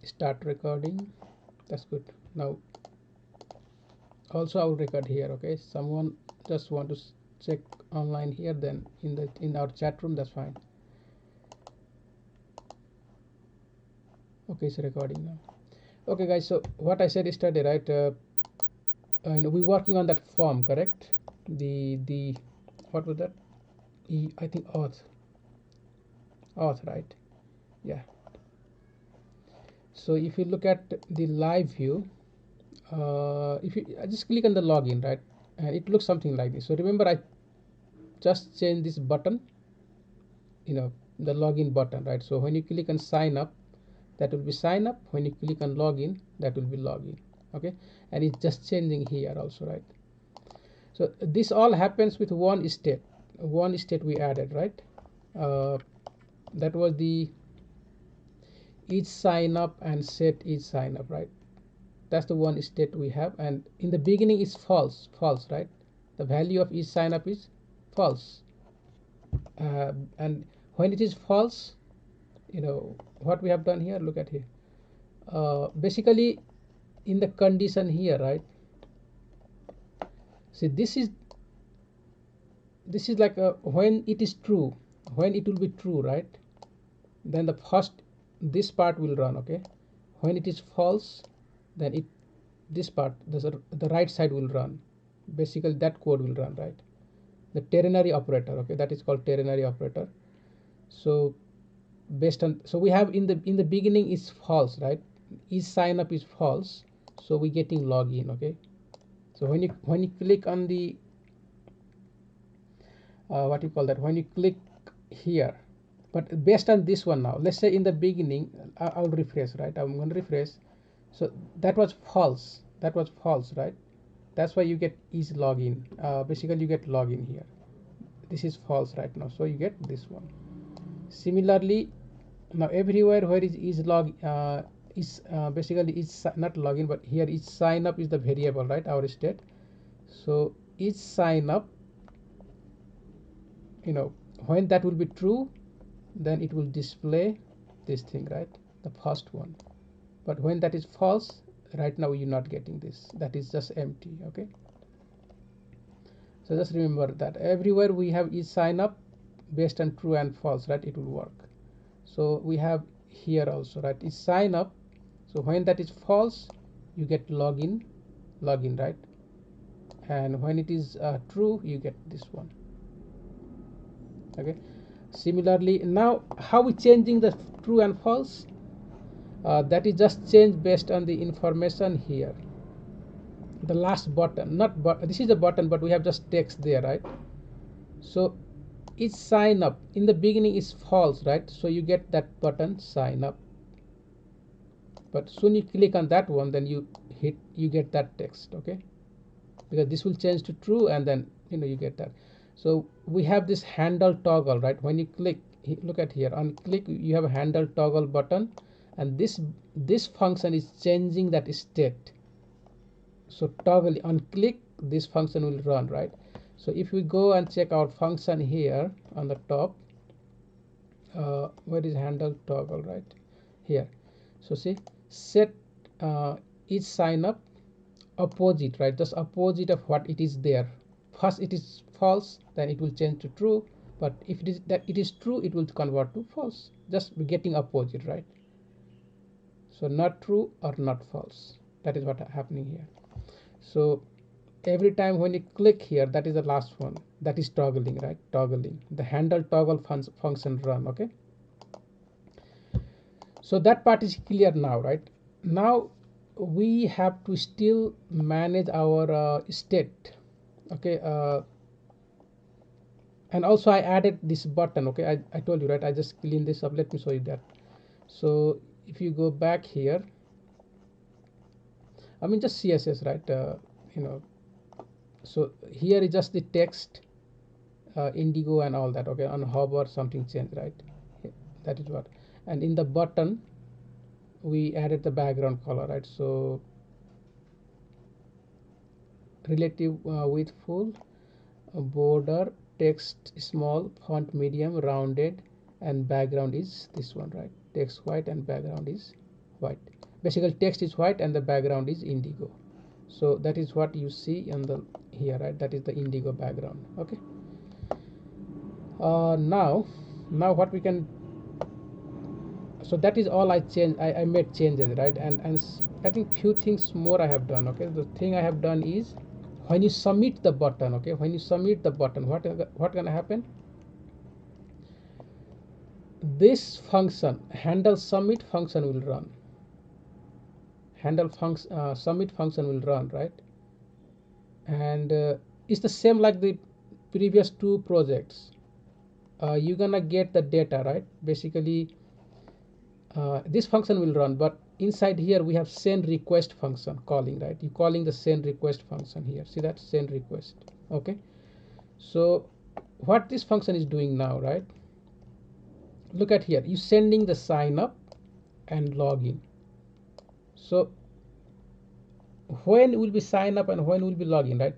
Start recording. That's good. Now also I will record here. Okay, someone just want to check online here, then in our chat room, that's fine. Okay, it's recording now. Okay guys, so what I said yesterday, right, and we're working on that form, correct? The what was that? I think auth, right? Yeah. So if you look at the live view, if you just click on the login, right, and it looks something like this. So remember, I just changed this button, the login button, right? So when you click on sign up, that will be sign up. When you click on login, that will be login. Okay, and it's just changing here also, right? So this all happens with one state we added, right? uh, that was the each sign up and set each sign up, right? That's the one state we have, and in the beginning is false, right? The value of each sign up is false, and when it is false, what we have done here, look at here, basically in the condition here, right? See, this is like when it is true, when it will be true, right? Then the first, this part will run. Okay, when it is false, then this part, the right side will run. Basically that code will run, right? The ternary operator, okay, that is called ternary operator. So based on, so we have in the beginning is false, right? Each sign up is false, so we getting login. Okay, so when you click on the what you call that, when you click here, but based on this one, now let's say in the beginning, I'll refresh, right? I'm going to refresh. So that was false, right? That's why you get is login. Basically you get login here. This is false right now, so you get this one. Similarly, now everywhere where is log is basically is not login, but here is sign up is the variable, right? Our state. So each sign up, when that will be true, then it will display this thing, right? The first one. But when that is false, right now you're not getting this, that is just empty. Okay, so just remember that everywhere we have is sign up based on true and false, right? It will work. So we have here also, right, is sign up. So when that is false, you get login, right? And when it is true, you get this one. Okay, similarly, now how we changing the true and false, that is just changed based on the information here. The last button, not this is a button, but we have just text there, right? So each sign up in the beginning is false, right? So you get that button sign up, but soon you click on that one, then you get that text. Okay, because this will change to true, and then you get that. So we have this handle toggle, right? When you click, look at here, on click you have a handle toggle button, and this function is changing that state. So toggle on click, this function will run, right? So if we go and check our function here on the top, where is handle toggle, right here? So see, set each sign up opposite, right? Just opposite of what it is there. First it is false, then it will change to true, but if it is true, it will convert to false. Just getting opposite, right? So not true or not false, that is what happening here. So every time when you click here, that is the last one, that is toggling, right? Toggling the handle toggle function run. Okay, so that part is clear now, right? Now we have to still manage our state. Okay, and also I added this button. Okay, I told you, right? I just clean this up. Let me show you that. So if you go back here, I mean just CSS, right? You know so here is just the text, indigo and all that. Okay, on hover something changed, right? That is what. And in the button we added the background color, right? So relative width full, border text small, font medium, rounded, and background is this one, right? Text white and background is white. Basically text is white and the background is indigo. So that is what you see on the here, right? That is the indigo background. Okay. Now what we can, so that is all I changed. I made changes, right? And I think few things more I have done. Okay, the thing I have done is when you submit the button, okay, when you submit the button, what gonna happen? This function handle submit function will run. Handle function submit function will run, right? And it's the same like the previous two projects. You're gonna get the data, right? Basically this function will run, but inside here we have send request function calling, right? You calling the send request function here. See that send request. Okay, so what this function is doing now, right? Look at here, you sending the sign up and login. So when will be sign up and when will be login, right?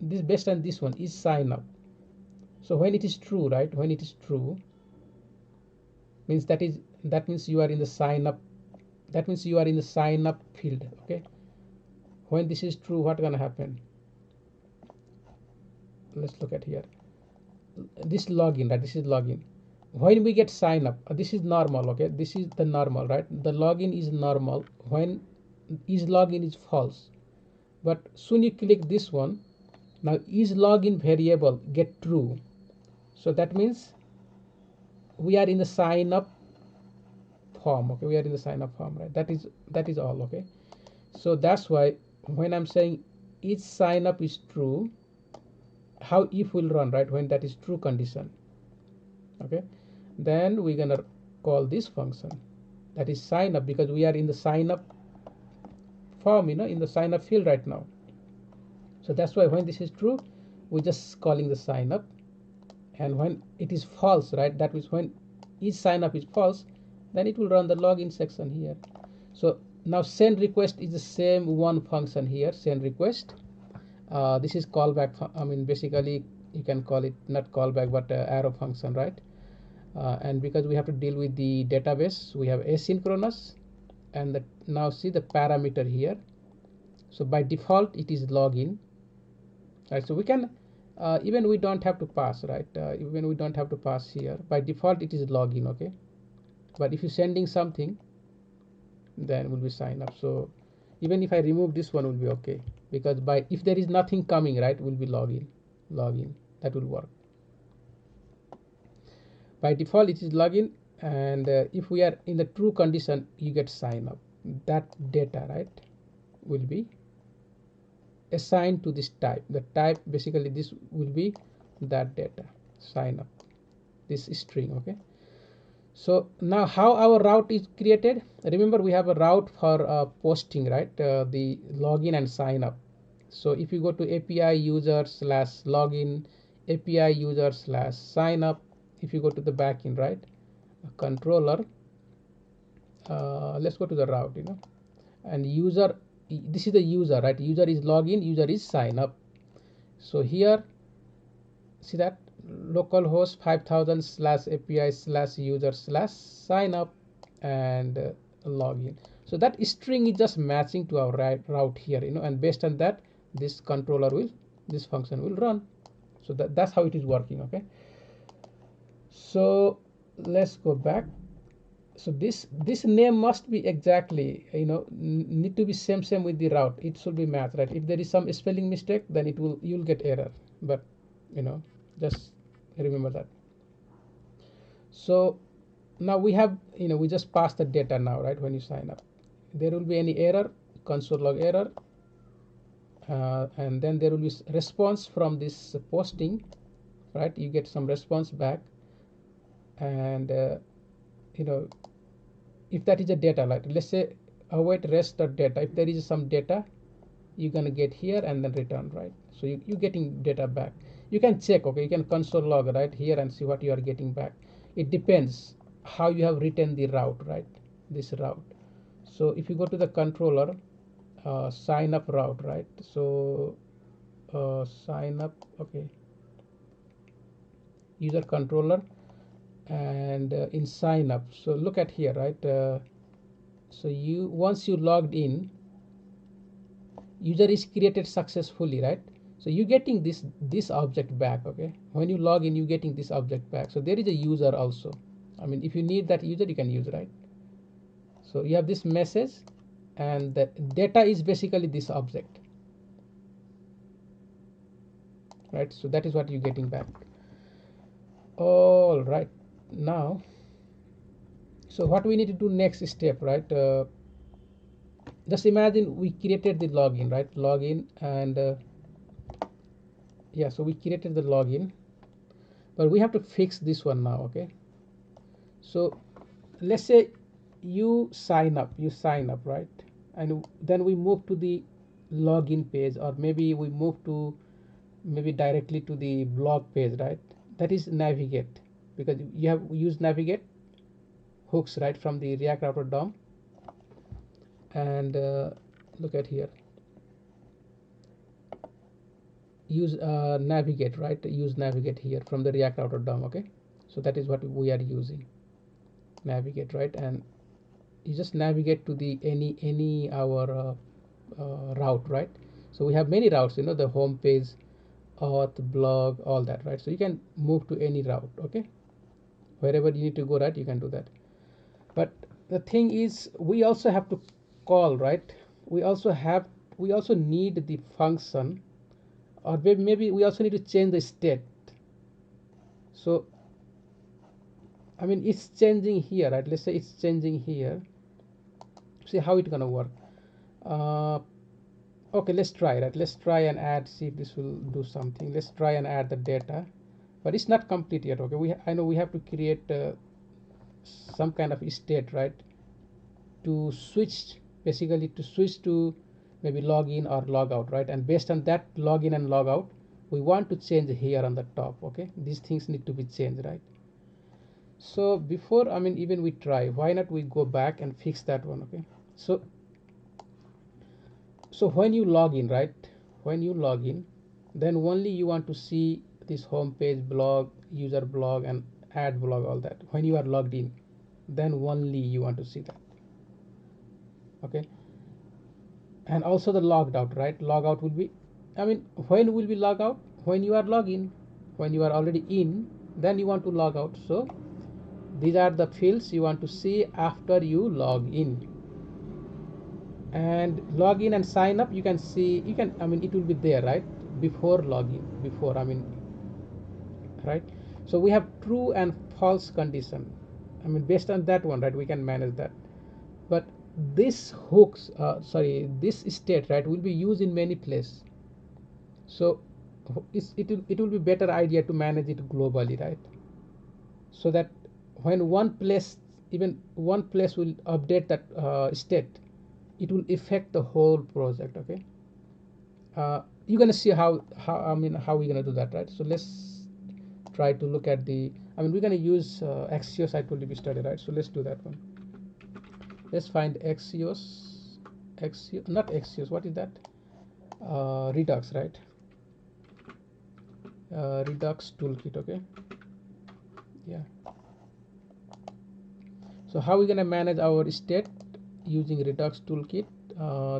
This based on this one is sign up. So when it is true, right? When it is true, means that means you are in the sign up. That means you are in the sign up field. Okay. When this is true, what gonna happen? Let's look at here. This login, right? This is login. When we get sign up, this is normal. Okay, this is the normal, right? The login is normal. When is login is false, but soon you click this one. Now is login variable get true. So that means we are in the sign up form. Okay, we are in the sign up form, right? That is all. Okay, so that's why when I'm saying each sign up is true, how if will run, right? When that is true condition. Okay, then we're gonna call this function, that is sign up, because we are in the sign up form, in the sign up field right now. So that's why when this is true, we're just calling the sign up, and when it is false, right, that means when each sign up is false, then it will run the login section here. So now send request is the same one function here, send request. This is callback. I mean, basically you can call it not callback but arrow function, right? And because we have to deal with the database, we have asynchronous, and now see the parameter here. So by default it is login, right? So we can even we don't have to pass, right? Even we don't have to pass here. By default it is login, okay? But if you're sending something, then will be sign up. So even if I remove this one will be okay, because by if there is nothing coming, right, will be login. That will work. By default it is login, and if we are in the true condition, you get sign up. That data, right, will be assigned to this type. The type basically this will be that data sign up, this string. Okay, so now how our route is created? Remember we have a route for posting, right? The login and sign up. So if you go to API user slash login, API user slash sign up, if you go to the backend, right, controller, let's go to the route, and user, this is the user, right? User is login, user is sign up. So here see that localhost 5000 slash API slash user slash sign up and login. So that string is just matching to our route here, and based on that this controller will, this function will run. So that's how it is working. Okay, so let's go back. So this name must be exactly, need to be same with the route. It should be matched, right? If there is some spelling mistake, then you'll get error, but just remember that. So now we have, we just pass the data now, right? When you sign up, there will be any error, console log error, and then there will be response from this posting, right? You get some response back, and if that is a data, like let's say await rest of data, if there is some data, you're gonna get here and then return, right? So you're getting data back. You can check, okay, you can console log right here and see what you are getting back. It depends how you have written the route, right? This route. So if you go to the controller, sign up route, right? So sign up, okay, user controller, and in sign up, so look at here, right? So you once you logged in, user is created successfully, right? So you're getting this object back. Okay, when you log in, you're getting this object back. So there is a user also. I mean, if you need that user, you can use, right? So you have this message, and the data is basically this object, right? So that is what you're getting back. All right, now, so what we need to do next step, right? Just imagine we created the login, right? Login, and yeah, so we created the login, but we have to fix this one now. Okay, so let's say you sign up, right? And then we move to the login page, or maybe we move to maybe directly to the blog page, right? That is navigate, because you have used navigate hooks, right, from the React Router DOM. And look at here, use navigate, right? Use navigate here from the React Router DOM. Okay, so that is what we are using, navigate, right? And you just navigate to the any our route, right? So we have many routes, the home page, auth, blog, all that, right? So you can move to any route. Okay, wherever you need to go, right, you can do that. But the thing is, we also have to call, right? We also need the function, or maybe we also need to change the state. So I mean, it's changing here, right? Let's say it's changing here. See how it's gonna work. uh, okay, let's try, right? Let's try and add, see if this will do something. Let's try and add the data, but it's not complete yet. Okay, I know we have to create some kind of state, right, to switch, basically to switch to maybe login or log out, right? And based on that login and log out, we want to change here on the top. Okay, these things need to be changed, right? So before, I mean, even we try, why not we go back and fix that one. Okay, so when you log in, right, when you log in, then only you want to see this home page, blog, user blog, and add blog, all that. When you are logged in, then only you want to see that. Okay, and also the logged out, right? Log out will be, I mean, when will be log out? When you are login. When you are already in, then you want to log out. So these are the fields you want to see after you log in. And login and sign up, you can see, I mean, it will be there, right? Before login, before, I mean, right? So we have true and false condition. I mean, based on that one, right, we can manage that. But this hooks, this state, right, will be used in many places. So it will be better idea to manage it globally, right? So that when one place, even one place will update that state, it will affect the whole project. Okay, you're gonna see how I mean, how we're gonna do that, right? So let's try to look at the, I mean, we're gonna use Axios. I told you we study, right? So let's do that one. Let's find Axios, not Axios, what is that? Redux, right? Redux toolkit. Okay, yeah. So how we gonna manage our state using Redux toolkit?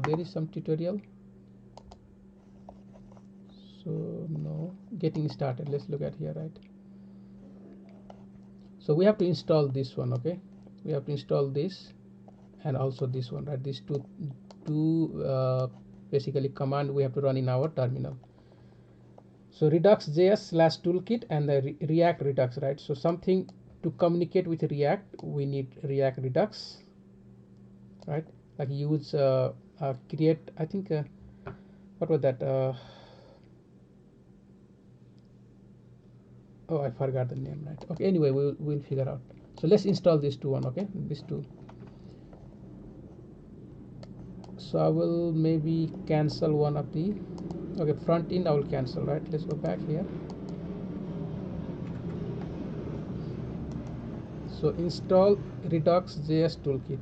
There is some tutorial. So no, getting started. Let's look at here, right? So we have to install this one. Okay, we have to install this and also this one, right? These two basically command we have to run in our terminal. So redux.js/toolkit and the React Redux, right? So something to communicate with React, we need React Redux, right? Like use create, I think what was that? Oh, I forgot the name, right? Okay, anyway, we'll figure out. So let's install this two one. Okay, this two. So I will maybe cancel one of the, okay, front end I will cancel, right? Let's go back here. So install Redux.js toolkit.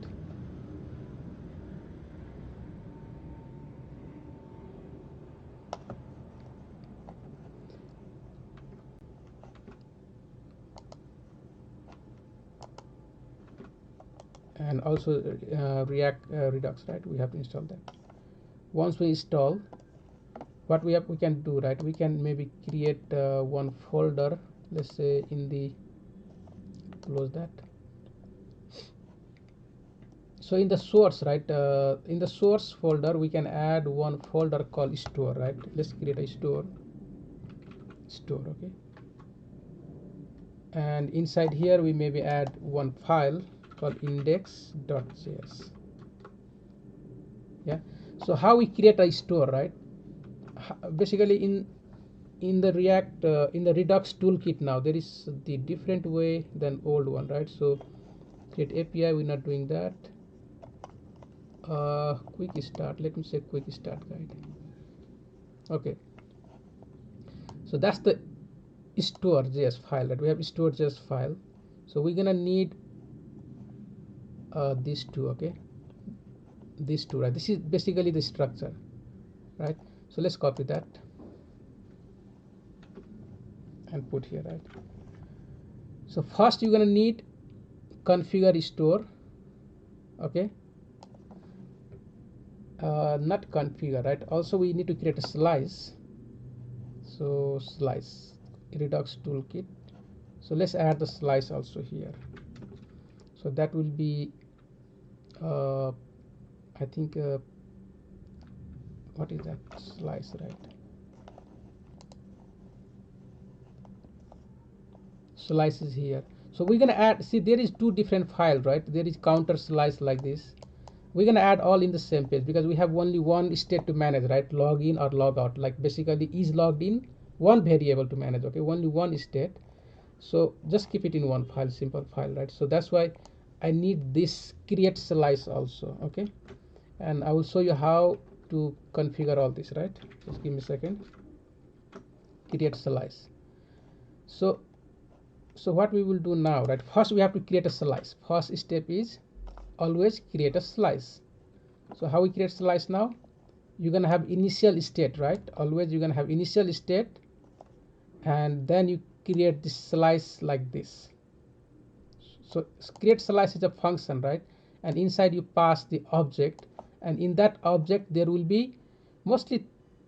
And also React Redux, right? We have to install that. Once we install, what we can do, right? We can maybe create one folder, let's say in the, close that. So in the source, right, in the source folder we can add one folder called store, right? Let's create a store, okay, and inside here we maybe add one file called index.js. Yeah, so how we create a store, right? Basically in the React in the Redux toolkit now there is the different way than old one, right? So create API, we're not doing that. Quick start, let me say quick start guide. Okay, so that's the store.js file, that we have store.js file. So we're gonna need these two, okay, these two, right? This is basically the structure, right? So let's copy that and put here, right? So first you're gonna need configure store, okay, not configure, right? Also we need to create a slice. So slice, Redux toolkit. So let's add the slice also here. So that will be I think what is that slice, right? Slice is here. So we're gonna add, see there is two different files, right? There is counter slice like this. We're gonna add all in the same page because we have only one state to manage, right? Login or logout, like basically is logged in, one variable to manage, okay, only one state. So just keep it in one file, simple file, right? So that's why I need this create slice also, okay, and I will show you how to configure all this, right? Just give me a second. Create slice. So what we will do now, right? First we have to create a slice. First step is always create a slice. So how we create slice now? You're gonna have initial state, right? Always you're gonna have initial state, and then you create this slice like this. So create slice is a function, right? And inside you pass the object, and in that object there will be mostly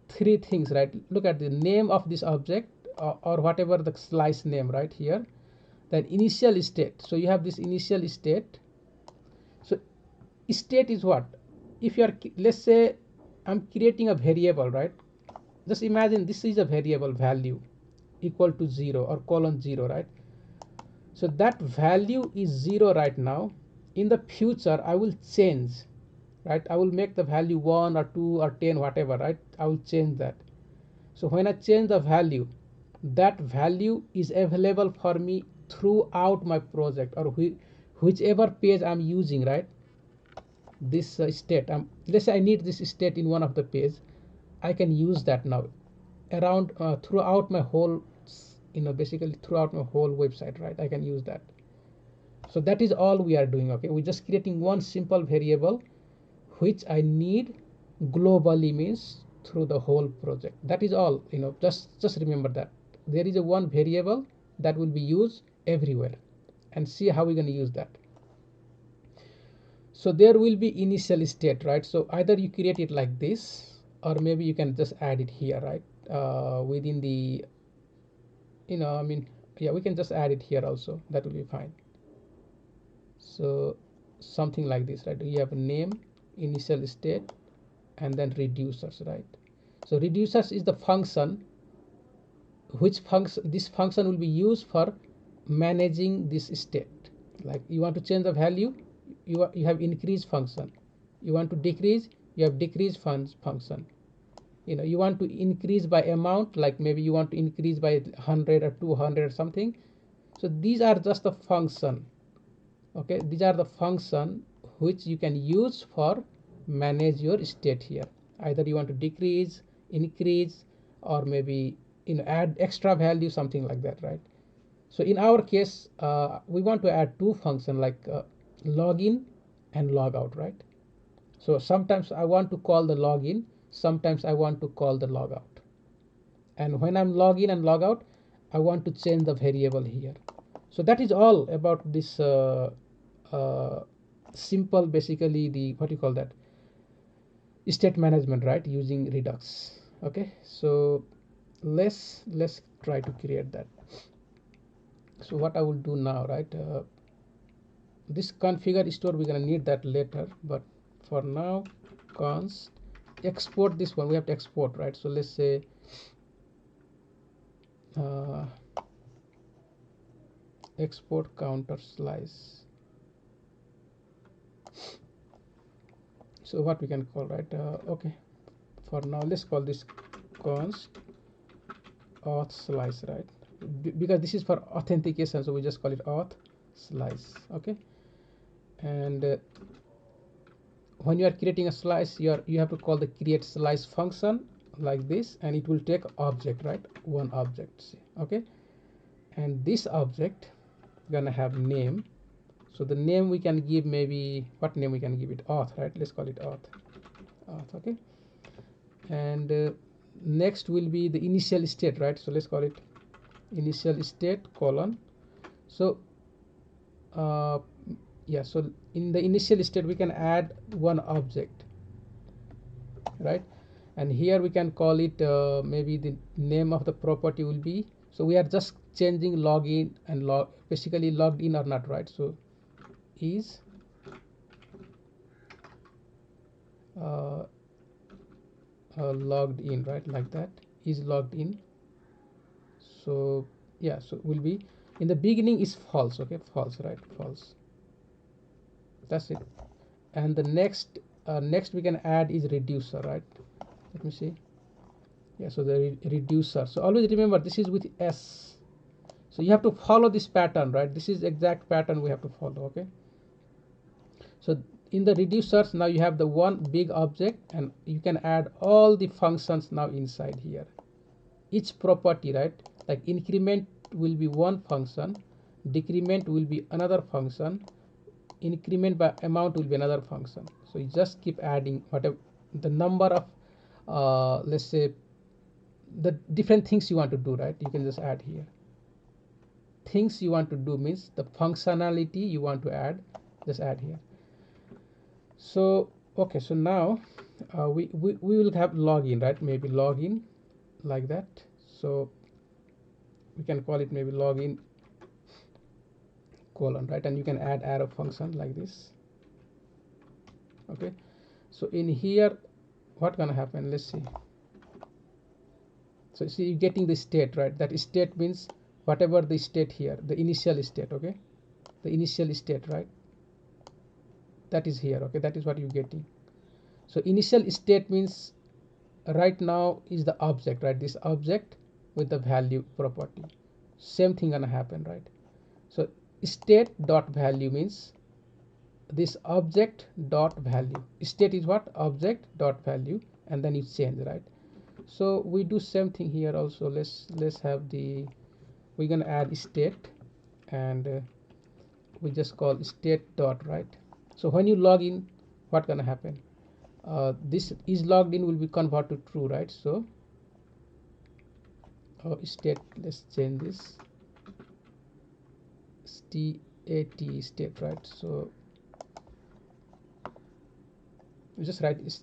three things, right? Look at the name of this object, or whatever the slice name, right here. Then initial state. So you have this initial state. So state is what? If you are, let's say I'm creating a variable, right? Just imagine this is a variable value equal to 0 or colon 0, right? So that value is 0 right now. In the future I will change, right? I will make the value 1 or 2 or 10, whatever, right? I will change that. So when I change the value, that value is available for me throughout my project, or whichever page I'm using, right? This state, let's say I need this state in one of the page, I can use that now around throughout my whole, basically throughout my whole website, right? I can use that. So that is all we are doing, okay? We're just creating one simple variable which I need globally, means through the whole project. That is all, just remember that there is a one variable that will be used everywhere, and see how we're going to use that. So there will be initial state, right? So either you create it like this, or maybe you can just add it here, right? Within the, yeah, we can just add it here also, that will be fine. So something like this, right? You have a name, initial state, and then reducers, right? So reducers is the function which this function will be used for managing this state. Like you want to change the value, you have increase function. You want to decrease, you have decrease function. You want to increase by amount, like maybe you want to increase by 100 or 200 or something. So these are just the function, okay? These are the function which you can use for manage your state here. Either you want to decrease, increase, or maybe add extra value, something like that, right? So in our case we want to add two functions, like login and logout, right? So sometimes I want to call the login, sometimes I want to call the logout, and when I'm login and logout, I want to change the variable here. So that is all about this simple, basically the what you call that, state management, right, using Redux. Okay, so let's try to create that. So what I will do now, right, this configure store, we're gonna need that later, but for now, const export this one, we have to export, right? So let's say uh, export counter slice. So what we can call, right, okay, for now let's call this const auth slice, right? Because this is for authentication, so we just call it auth slice. Okay, and when you are creating a slice, you have to call the create slice function like this, and it will take object, right, one object. Okay, and this object gonna have name. So the name we can give, maybe what name we can give it, auth, right? Let's call it auth. Okay, and next will be the initial state, right? So let's call it initial state colon. So uh, yeah, so in the initial state we can add one object, right? And here we can call it maybe the name of the property will be, so we are just changing login and basically logged in or not, right? So is uh, logged in, right, like that, is logged in. So yeah, so will be in the beginning is false. Okay, false, right, false. That's it. And the next we can add is reducer, right? Let me see. Yeah, so the reducer, so always remember this is with S, so you have to follow this pattern, right? This is exact pattern we have to follow. Okay, so in the reducers, now you have the one big object, and you can add all the functions now inside here, each property, right? Like increment will be one function, decrement will be another function, increment by amount will be another function. So you just keep adding whatever the number of let's say the different things you want to do, right? You can just add here. Things you want to do means the functionality you want to add, just add here. So okay, so now we will have login, right? Maybe login like that. So we can call it maybe login colon, right? And you can add arrow function like this. Okay, so in here what gonna happen, let's see. So see, you're getting the state, right? That state means whatever the state here, the initial state. Okay, the initial state, right, that is here. Okay, that is what you're getting. So initial state means right now is the object, right? This object with the value property, same thing gonna happen, right? So state dot value means this object dot value. State is what, object dot value, and then you change, right? So we do same thing here also. Let's have the, we're gonna add state, and we just call state dot, right? So when you log in, what gonna happen, this is logged in will be converted to true, right? So state, let's change this state, right? So we just write is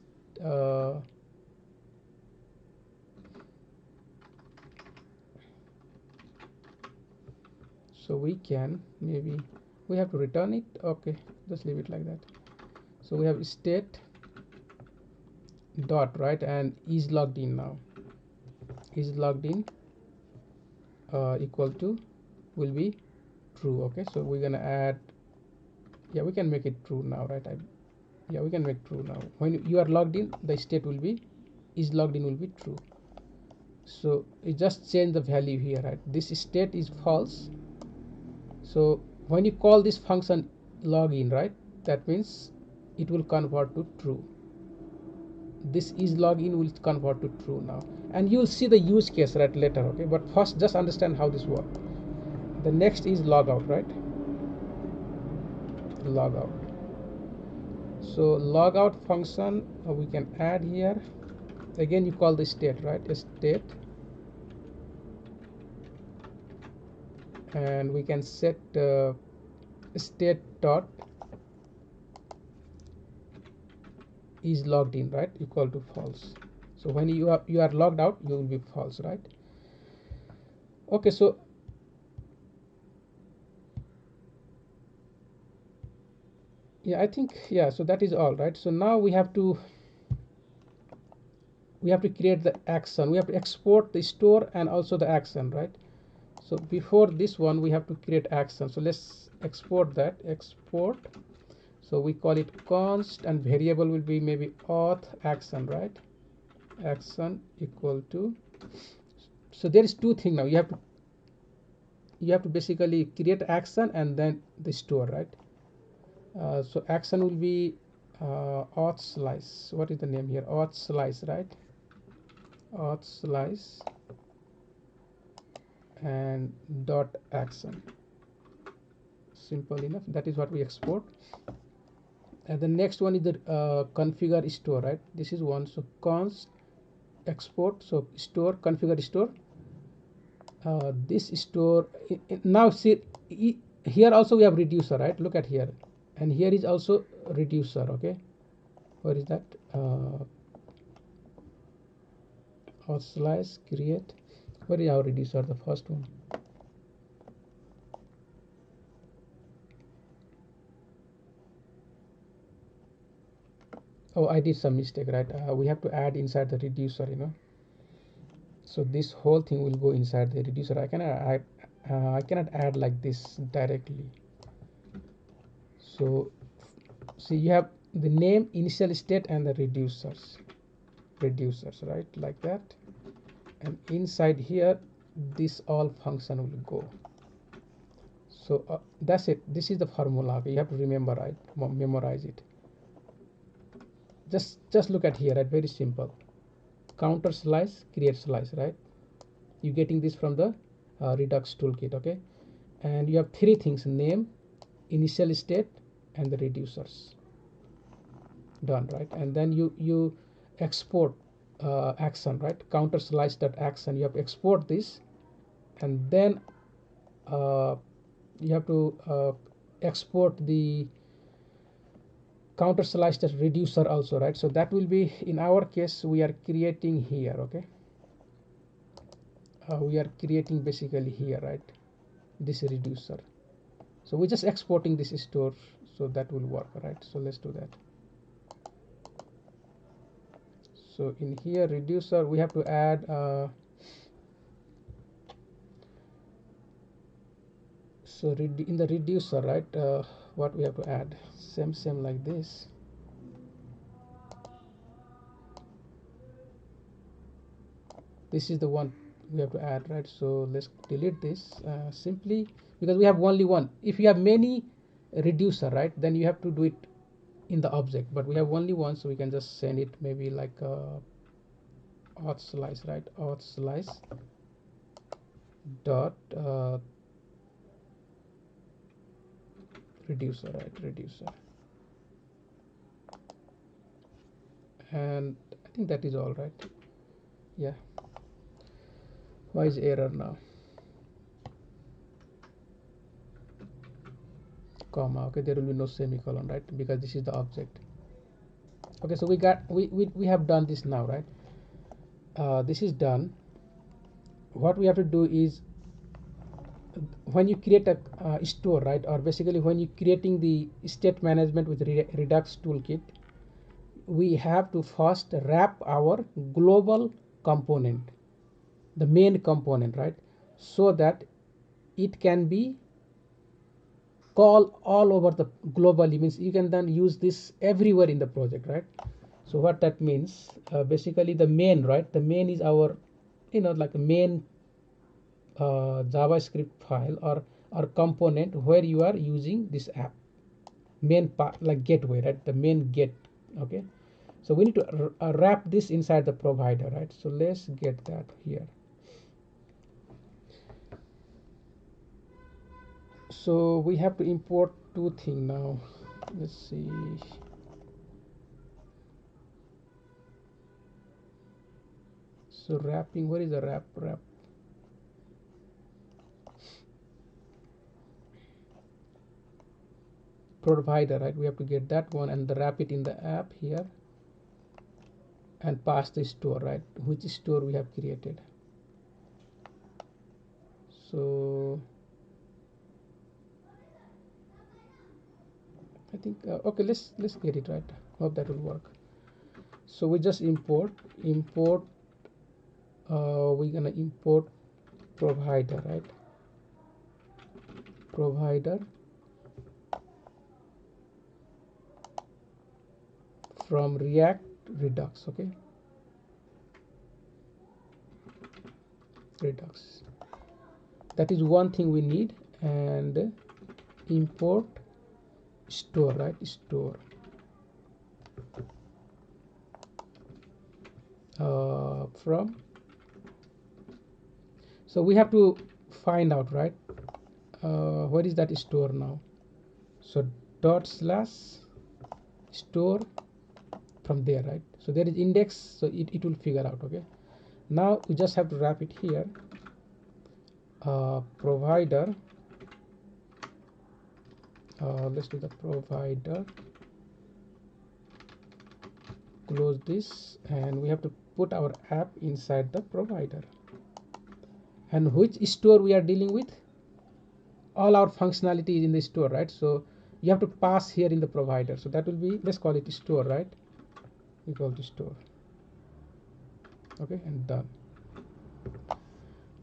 so we can, maybe we have to return it. Okay, just leave it like that. So we have state dot, right, and is logged in now, is logged in equal to will be true. Okay, so we're gonna add, yeah, we can make it true now, right? Yeah, we can make true now. When you are logged in, the state will be is logged in will be true. So it just change the value here, right? This state is false. So when you call this function login, right, that means it will convert to true. This is login will convert to true now, and you will see the use case right later. Okay, but first just understand how this works. The next is logout, right? Logout. So logout function we can add here. Again, you call the state, right? A state, and we can set state dot is logged in, right, equal to false. So when you are logged out, you will be false, right? Okay, so yeah, I think, yeah, so that is all, right? So now we have to create the action. We have to export the store and also the action, right? So before this one, we have to create action. So let's export that. Export. So we call it const, and variable will be maybe auth action, right? Action equal to. So there is two things now. You have to basically create action and then the store, right? So action will be auth slice. What is the name here? Auth slice, right? Auth slice and dot action. Simple enough. That is what we export. And the next one is the configure store, right? This is one. So const export. So store, configure store. This store now see here also we have reducer, right? Look at here, and here is also reducer. Okay, where is that? Or slice create. Where is our reducer? The first one. Oh, I did some mistake, right? We have to add inside the reducer, so this whole thing will go inside the reducer. I cannot add like this directly. So see, you have the name, initial state, and the reducers, right, like that. And inside here, this all function will go. So that's it. This is the formula. You have to remember, right? Memorize it. Just look at here, right? Very simple. Counter slice, create slice, right? You getting this from the Redux toolkit, okay? And you have three things: name, initial state, and the reducers. Done, right? And then you export action, right? Counter slice that action. You have to export this, and then you have to export the counter slice that reducer also, right? So that will be, in our case, we are creating here, okay? We are creating basically here, right? This reducer. So we're just exporting this store, so that will work, right? So let's do that. So in here reducer, we have to add so in the reducer, right, what we have to add, same like this. This is the one we have to add, right? So let's delete this simply because we have only one. If you have many reducer, right, then you have to do it in the object, but we have only one, so we can just send it maybe like auth slice, right? Auth slice dot reducer, right? Reducer. And I think that is all, right? Yeah. Why is error now? Comma. Okay, there will be no semicolon, right? Because this is the object. Okay, so we have done this now, right? This is done. What we have to do is, when you create a store, right, or basically when you're creating the state management with Redux toolkit, we have to first wrap our global component, the main component, right, so that it can be called all over the globally, means you can then use this everywhere in the project, right? So what that means, basically the main, right, the main is our, like a main JavaScript file or component where you are using this app, main part, like gateway, right, the main get. Okay, so we need to wrap this inside the provider, right? So let's get that here. So we have to import two things now. Let's see. So wrapping, where is the wrap provider, right? We have to get that one and wrap it in the app here. and pass the store, right, which store we have created. So I think okay, let's get it right. Hope that will work. So we just import we're gonna import provider, right? Provider from React Redux, okay? Redux. That is one thing we need, and import store, right? Store from. So we have to find out, right? Where is that store now? So dot slash store from there, right? So there is index, so it will figure out, okay? Now we just have to wrap it here. Provider, let's do the provider, close this, and we have to put our app inside the provider. And which store we are dealing with? All our functionality is in the store, right? So you have to pass here in the provider, so that will be, let's call it store, right? Equal to store, okay, and done.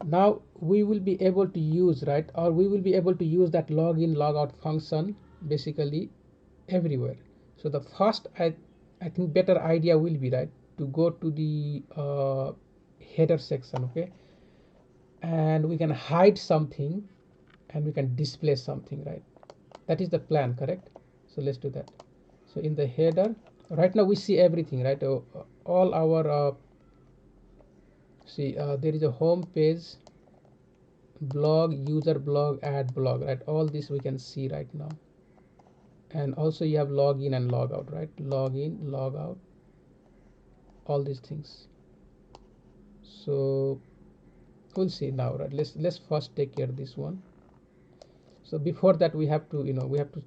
Now we will be able to use, right, or we will be able to use that login logout function basically everywhere. So the first I think better idea will be, right, to go to the header section, okay, and we can hide something and we can display something, right? That is the plan, correct? So let's do that. So in the header, right now we see everything, right? All our see there is a home page, blog, user blog, add blog, right? All this we can see right now. And also you have login and logout, right? Login, logout, all these things. So we'll see now, right? Let's first take care of this one. So before that we have to, we have to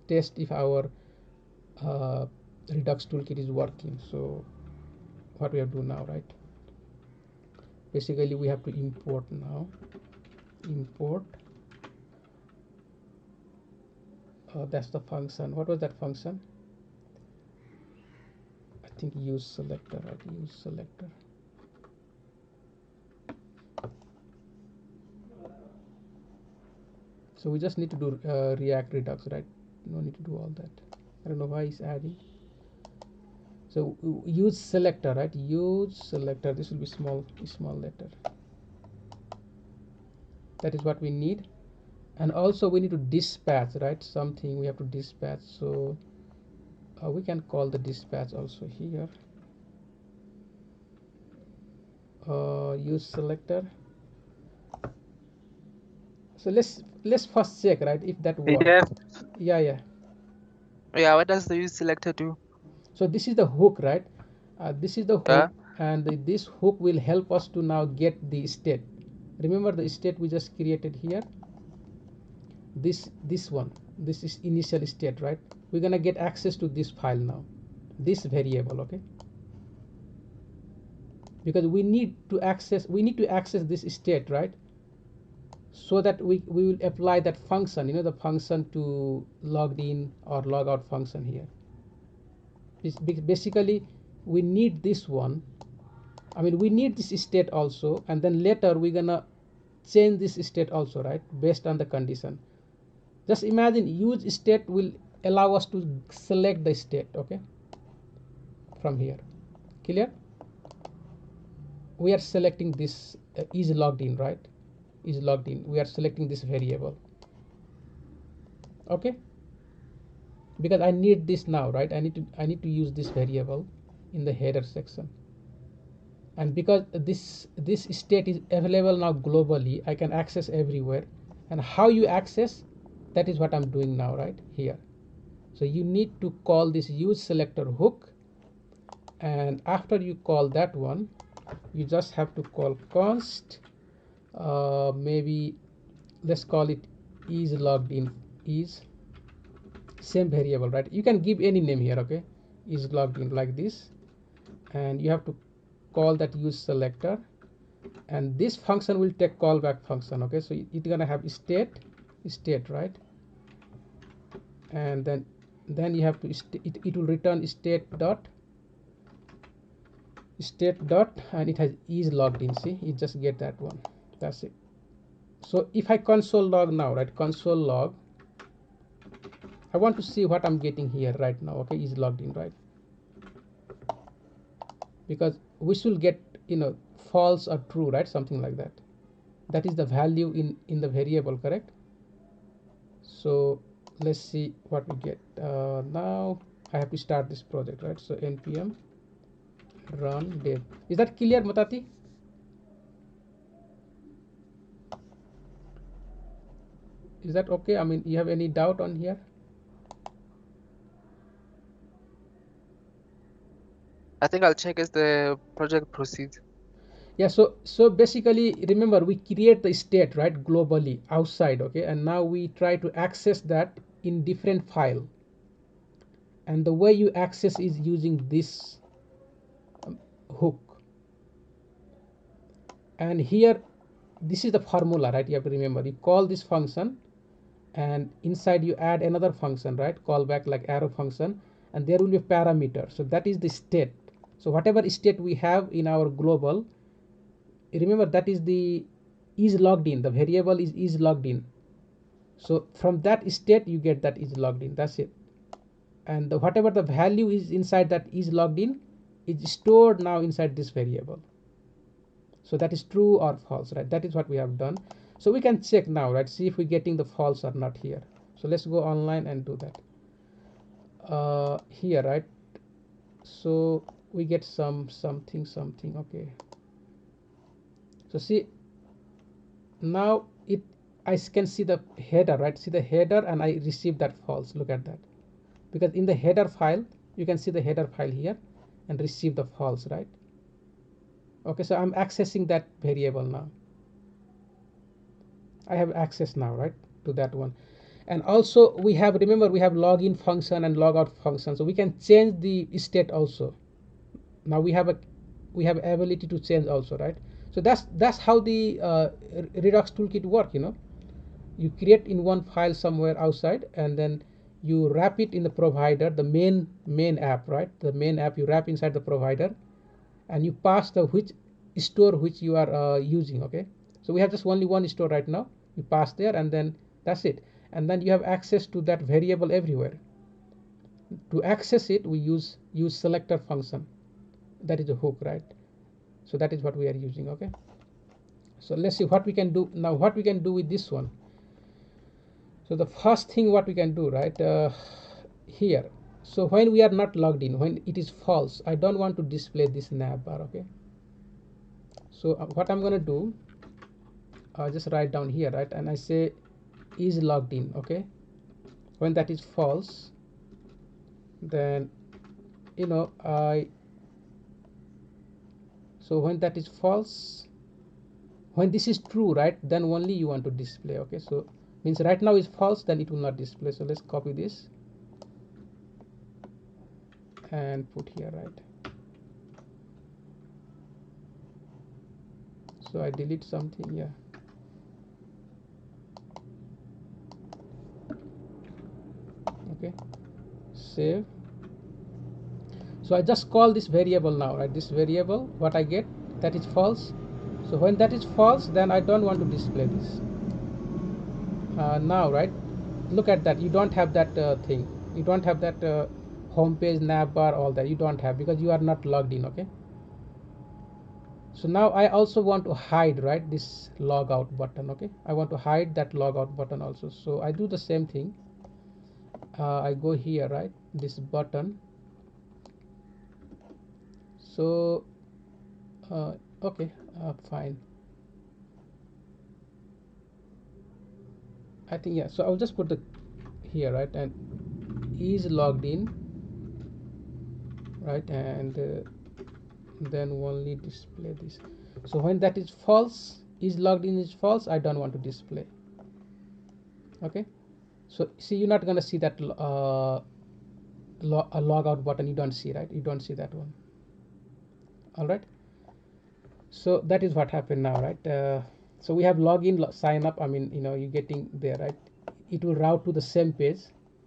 test if our Redux toolkit is working. So what we have to do now, right? Basically we have to import now. Import. That's the function. What was that function? I think use selector, right? Use selector. So we just need to do React Redux, right? No need to do all that. I don't know why it's adding. So use selector, right? Use selector. This will be small letter. That is what we need. And also we need to dispatch, right? Something we have to dispatch. So we can call the dispatch also here. Use selector. So let's first check, right, if that works. Yeah. Yeah, what does the use selector do? So this is the hook, right? This is the hook, and this hook will help us to now get the state. Remember the state we just created here? This one, this is initial state, right? We're gonna get access to this file now, this variable, okay? Because we need to access this state, right? So that we will apply that function, the function to logged in or log out function here. Basically we need this one. I mean, we need this state also, and then later we're gonna change this state also, right, based on the condition. Just imagine use state will allow us to select the state, okay, from here. Clear? We are selecting this is logged in, right? Is logged in. We are selecting this variable, okay, because I need this now, right? I need to use this variable in the header section. And because this state is available now globally, I can access everywhere. And how you access, that is what I'm doing now, right here. So you need to call this use selector hook, and after you call that one, you just have to call const, maybe let's call it is logged in, is same variable, right? You can give any name here, okay? Is logged in, like this. and you have to call that use selector, and this function will take callback function. Okay, so it's gonna have state, right? And then you have to it will return state dot and it has is logged in. See, it just get that one. That's it. So if I console log now, right, console log, I want to see what I'm getting here right now. Okay, is logged in, right? Because we should get, false or true, right? Something like that. That is the value in the variable, correct? So let's see what we get. Now I have to start this project, right? So npm run dev. Is that clear, Matati? Is that okay? I mean, you have any doubt on here? I think I'll check as the project proceeds. Yeah, so basically, remember, we create the state, right, globally outside. Okay, and now we try to access that in different file, and the way you access is using this hook. And here, this is the formula, right? You have to remember, you call this function, and inside you add another function, right? Callback like arrow function, and there will be a parameter. So that is the state. So whatever state we have in our global, remember, that is the is logged in. The variable is logged in. So from that state you get that is logged in. That's it. And whatever the value is inside that is logged in is stored now inside this variable. So that is true or false, right? That is what we have done. So we can check now, right? See if we're getting the false or not here. So let's go online and do that. Here, right? So we get something. Okay. So see, now I can see the header, right? See the header, and I receive that false. Look at that. Because in the header file, you can see the header file here and receive the false, right? Okay, so I'm accessing that variable now. I have access now, right, to that one. And also we have, remember, we have login function and logout function, so we can change the state also. Now we have ability to change also, right? So that's how the Redux toolkit work. You create in one file somewhere outside, and then you wrap it in the provider, the main app, right? The main app you wrap inside the provider, and you pass the which store which you are using. Okay, so we have just only one store right now. You pass there, and then that's it. And then you have access to that variable everywhere. To access it, we use selector function. That is a hook, right? So that is what we are using. Okay, so let's see what we can do now. What we can do with this one. So the first thing what we can do, right, here. So when we are not logged in, when it is false, I don't want to display this nav bar. Okay, so what I'm gonna do, just write down here, right, and I say is logged in. Okay, when that is false, then so when that is false, when this is true, right, then only you want to display. Okay, so means right now is false, then it will not display. So let's copy this and put here, right? So I delete something. Yeah, okay, save. So I just call this variable now, right? This variable, what I get, that is false. So when that is false, then I don't want to display this. Now, right, look at that. You don't have that thing. You don't have that home page, nav bar, all that. You don't have, because you are not logged in. Okay, so now I also want to hide, right, this logout button. Okay, I want to hide that logout button also. So I do the same thing. I go here, right, this button. So okay, fine. I think, yeah, so I'll just put the here, right, and is logged in, right, and then only display this. So when that is false, is logged in is false, I don't want to display. Okay, so see, you're not gonna see that a logout button. You don't see, right? You don't see that one. All right, so that is what happened now, right? So we have login, sign up. I mean, you know, you're getting there, right? It will route to the same page.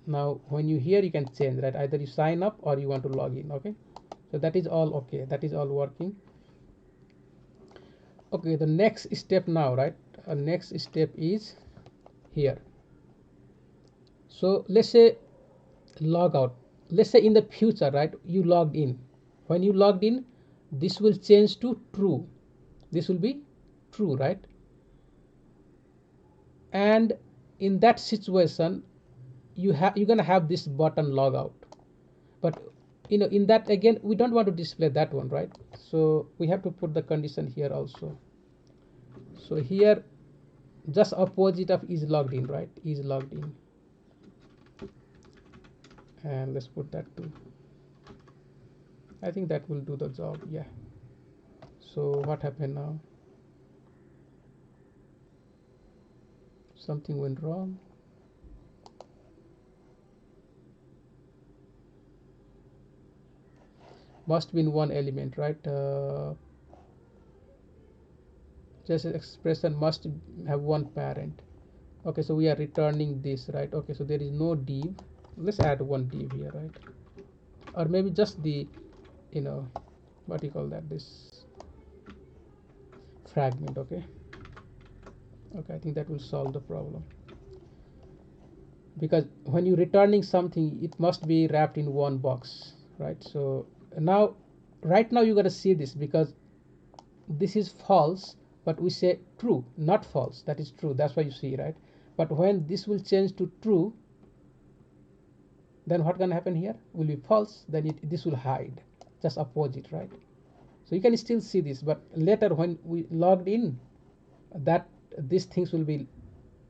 Now when you here, you can change, right? Either you sign up or you want to log in. Okay, so that is all okay, that is all working. Okay, the next step now, right? Next step is here. So let's say log out. Let's say in the future, right, you logged in. When you logged in, this will change to true. This will be true, right? And in that situation, you're gonna have this button log out. But you know, in that again, we don't want to display that one, right? So we have to put the condition here also. So here, just opposite of is logged in, right? Is logged in, and let's put that too. I think that will do the job. Yeah. So what happened now? Something went wrong. Must be in one element, right? Just expression must have one parent. Okay, so we are returning this, right? Okay, so there is no div. Let's add one div here, right? Or maybe just the, you know, what do you call that, this fragment. Okay, okay, I think that will solve the problem, because when you're returning something, it must be wrapped in one box, right? So now, right now, you got to see this, because this is false, but we say true, not false. That is true, that's why you see, right? But when this will change to true, then what gonna happen here will be false, then this will hide, just opposite, right? So you can still see this, but later when we logged in, that these things will be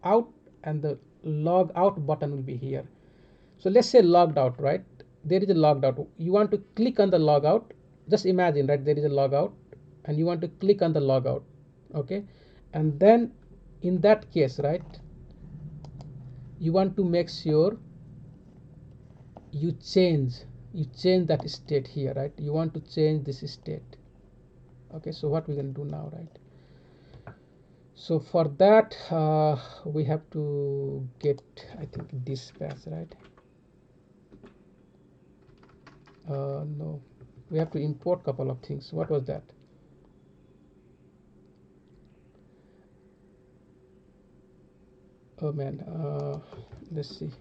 out, and the log out button will be here. So let's say logged out, right? There is a logged out. You want to click on the log out. Just imagine, right? There is a log out, and you want to click on the log out. Okay, and then in that case, right, you want to make sure you change that state here, right? You want to change this state. Okay, so what we can do now, right? So for that, we have to get, I think, dispatch, right? No, we have to import couple of things. What was that? Oh man, let's see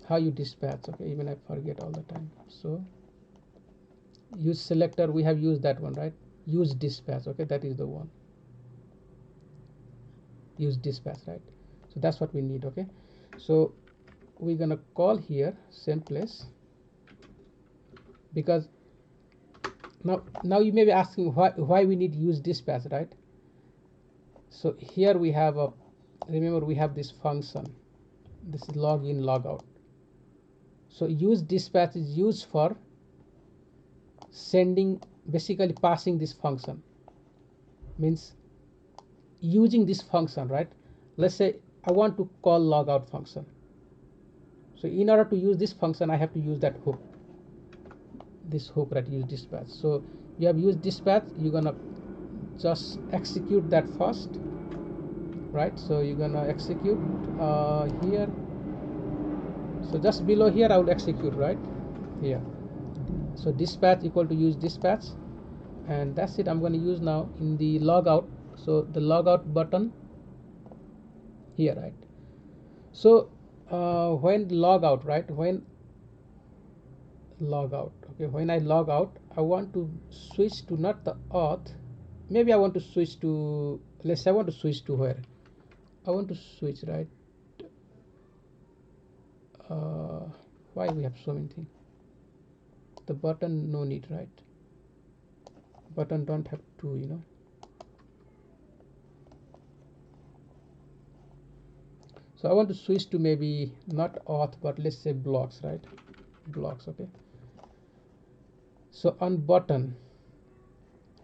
how you dispatch. Okay, even I forget all the time. So use selector, we have used that one, right? Use dispatch. Okay, that is the one. Use dispatch, right? So that's what we need. Okay, so we're gonna call here same place, because now you may be asking why we need use dispatch, right? So here we have a, remember we have this function, this is login logout. So use dispatch is used for sending, basically passing this function, means using this function, right? Let's say I want to call logout function. So in order to use this function, I have to use that hook, this hook, right? Use dispatch. So you have used dispatch, you're gonna just execute that first, right? So you're gonna execute here. So just below here I will execute, right here. So dispatch equal to use dispatch, and that's it. I'm going to use now in the logout. So the logout button here, right? So when log out, right, when log out, okay, when I log out, I want to switch to not the auth, maybe I want to switch to, let's say I want to switch to where I want to switch, right? Why we have so many things? The button, no need, right? Button don't have to, you know. So I want to switch to maybe not auth, but let's say blocks, right? Blocks. Okay, so on button,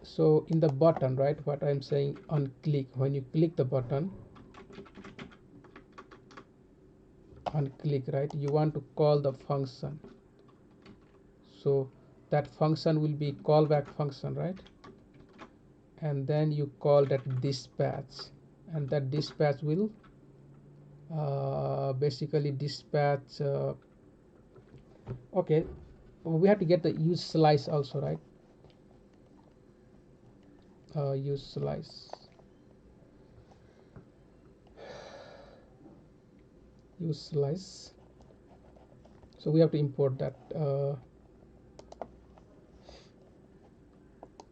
so in the button, right, what I'm saying on click, when you click the button, on click, right, you want to call the function. So that function will be callback function, right? and then you call that dispatch, and that dispatch will basically dispatch okay, we have to get the use slice also, right? Use slice, use slice, so we have to import that.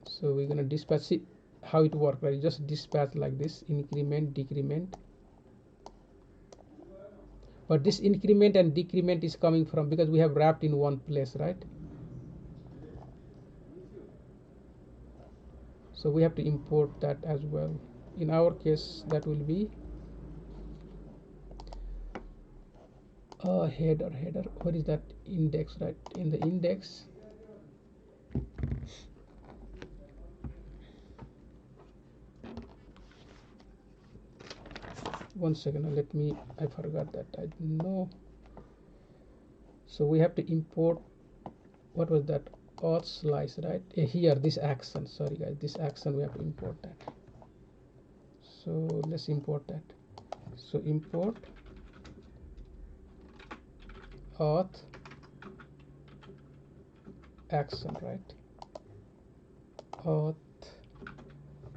So we're gonna dispatch, see how it works, right? You just dispatch like this, increment, decrement, but this increment and decrement is coming from, because we have wrapped in one place, right? So we have to import that as well. In our case, that will be header. What is that? Index, right? In the index, one second, let me, I forgot that, I know. So we have to import, what was that? Auth slice, right? Here, this action, sorry guys, this action, we have to import that. So let's import that. So import auth action, right? Auth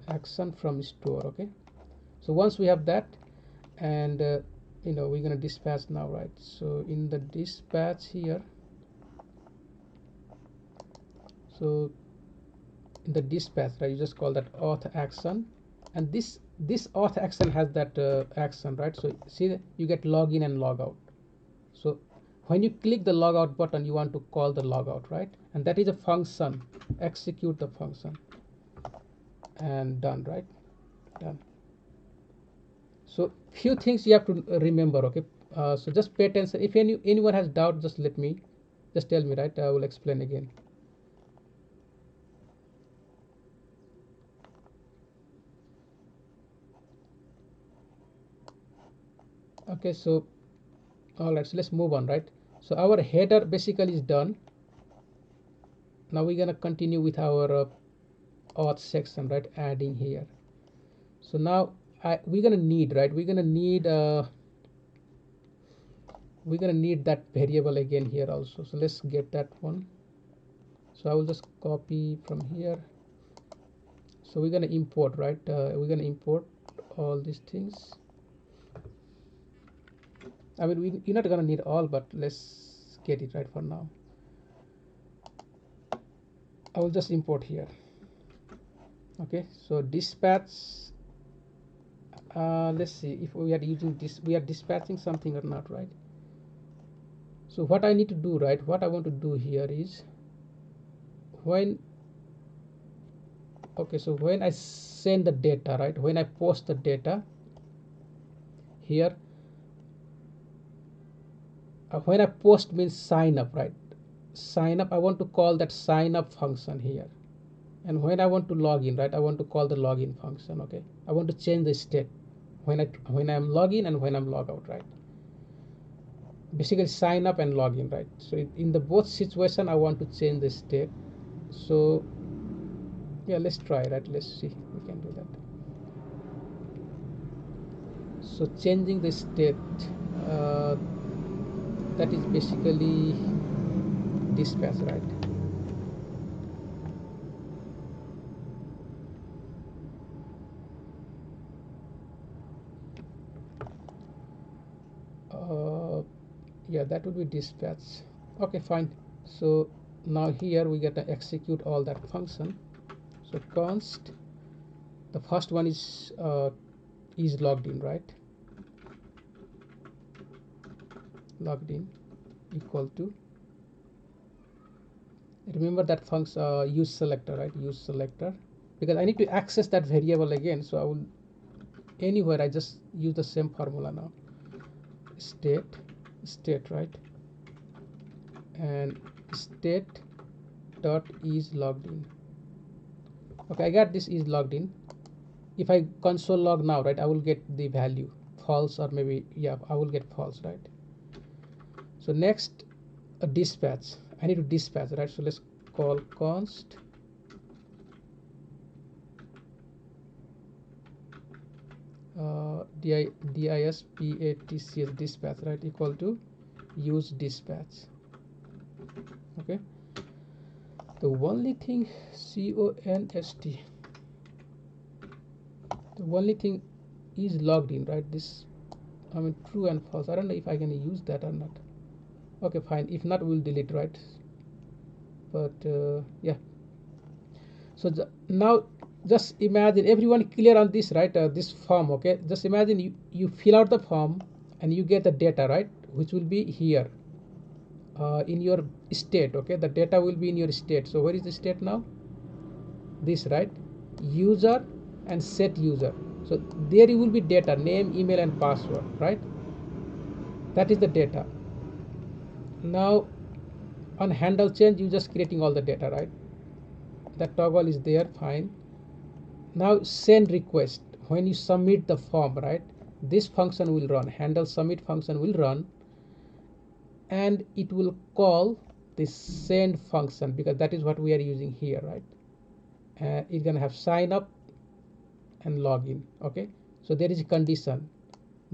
action from store. Okay, so once we have that, and we're gonna dispatch now, right? So in the dispatch here, so in the dispatch, right, you just call that auth action, and this auth action has that action, right? So see that you get login and logout. So when you click the logout button, you want to call the logout, right? And that is a function. Execute the function, and done, right? Done. So few things you have to remember. Okay, so just pay attention. If anyone has doubt, just tell me, right? I will explain again. Okay, so all right, so let's move on, right? So our header basically is done. Now we're gonna continue with our auth section, right? Adding here. So now we're gonna need, right? We're gonna need that variable again here also. So let's get that one. So I will just copy from here. So we're gonna import, right? We're gonna import all these things. I mean, you're not gonna need all, but let's get it right for now. I will just import here. Okay, so dispatch. Let's see if we are using this. We are dispatching something or not, right? So what I need to do, right? What I want to do here is when. Okay, so when I send the data, right? When I post the data here, when I post means sign up, right? Sign up, I want to call that sign up function here. And when I want to log in, right, I want to call the login function. Okay, I want to change the state when I'm login and when I'm log out, right? Basically sign up and login, right? So in the both situation I want to change the state. So yeah, let's try, right? Let's see if we can do that. So changing the state, that is basically dispatch, right? Yeah, that would be dispatch. Okay, fine. So now here we get to execute all that function. So const, the first one is logged in, right? Logged in equal to, remember that function use selector, right? Use selector, because I need to access that variable again. So I will, anywhere I just use the same formula now. State, right? And state dot is logged in. Okay, I got this is logged in. If I console log now, right, I will get the value false, or maybe, yeah, I will get false, right? So next, a dispatch. I need to dispatch, right? So let's call const dispatch, dispatch, right, equal to use dispatch. Okay, the only thing const, the only thing is logged in, right? This, I mean, true and false. I don't know if I can use that or not. Okay, fine, if not, we'll delete, right? But yeah, so now just imagine, everyone clear on this, right? This form, okay, just imagine you fill out the form and you get the data, right, which will be here in your state. Okay, the data will be in your state. So where is the state now? This, right? User and set user. So there you will be data, name, email and password, right? That is the data. Now on handle change, you just creating all the data, right? That toggle is there, fine. Now send request, when you submit the form, right, this function will run, handle submit function will run, and it will call the send function, because that is what we are using here, right? It's gonna have sign up and login. Okay, so there is a condition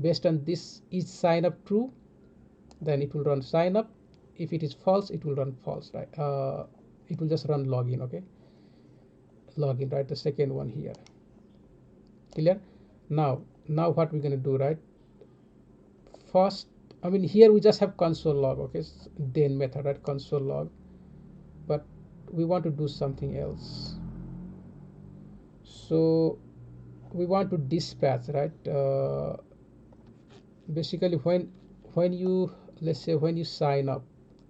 based on this. Is sign up true, then it will run sign up. If it is false, it will run false, right? It will just run login. Okay, login, right? The second one here. Clear? Now what we're gonna do, right? First, I mean, here we just have console log. Okay, then method, right? Console log, but we want to do something else. So we want to dispatch, right? Basically, when you, let's say, when you sign up,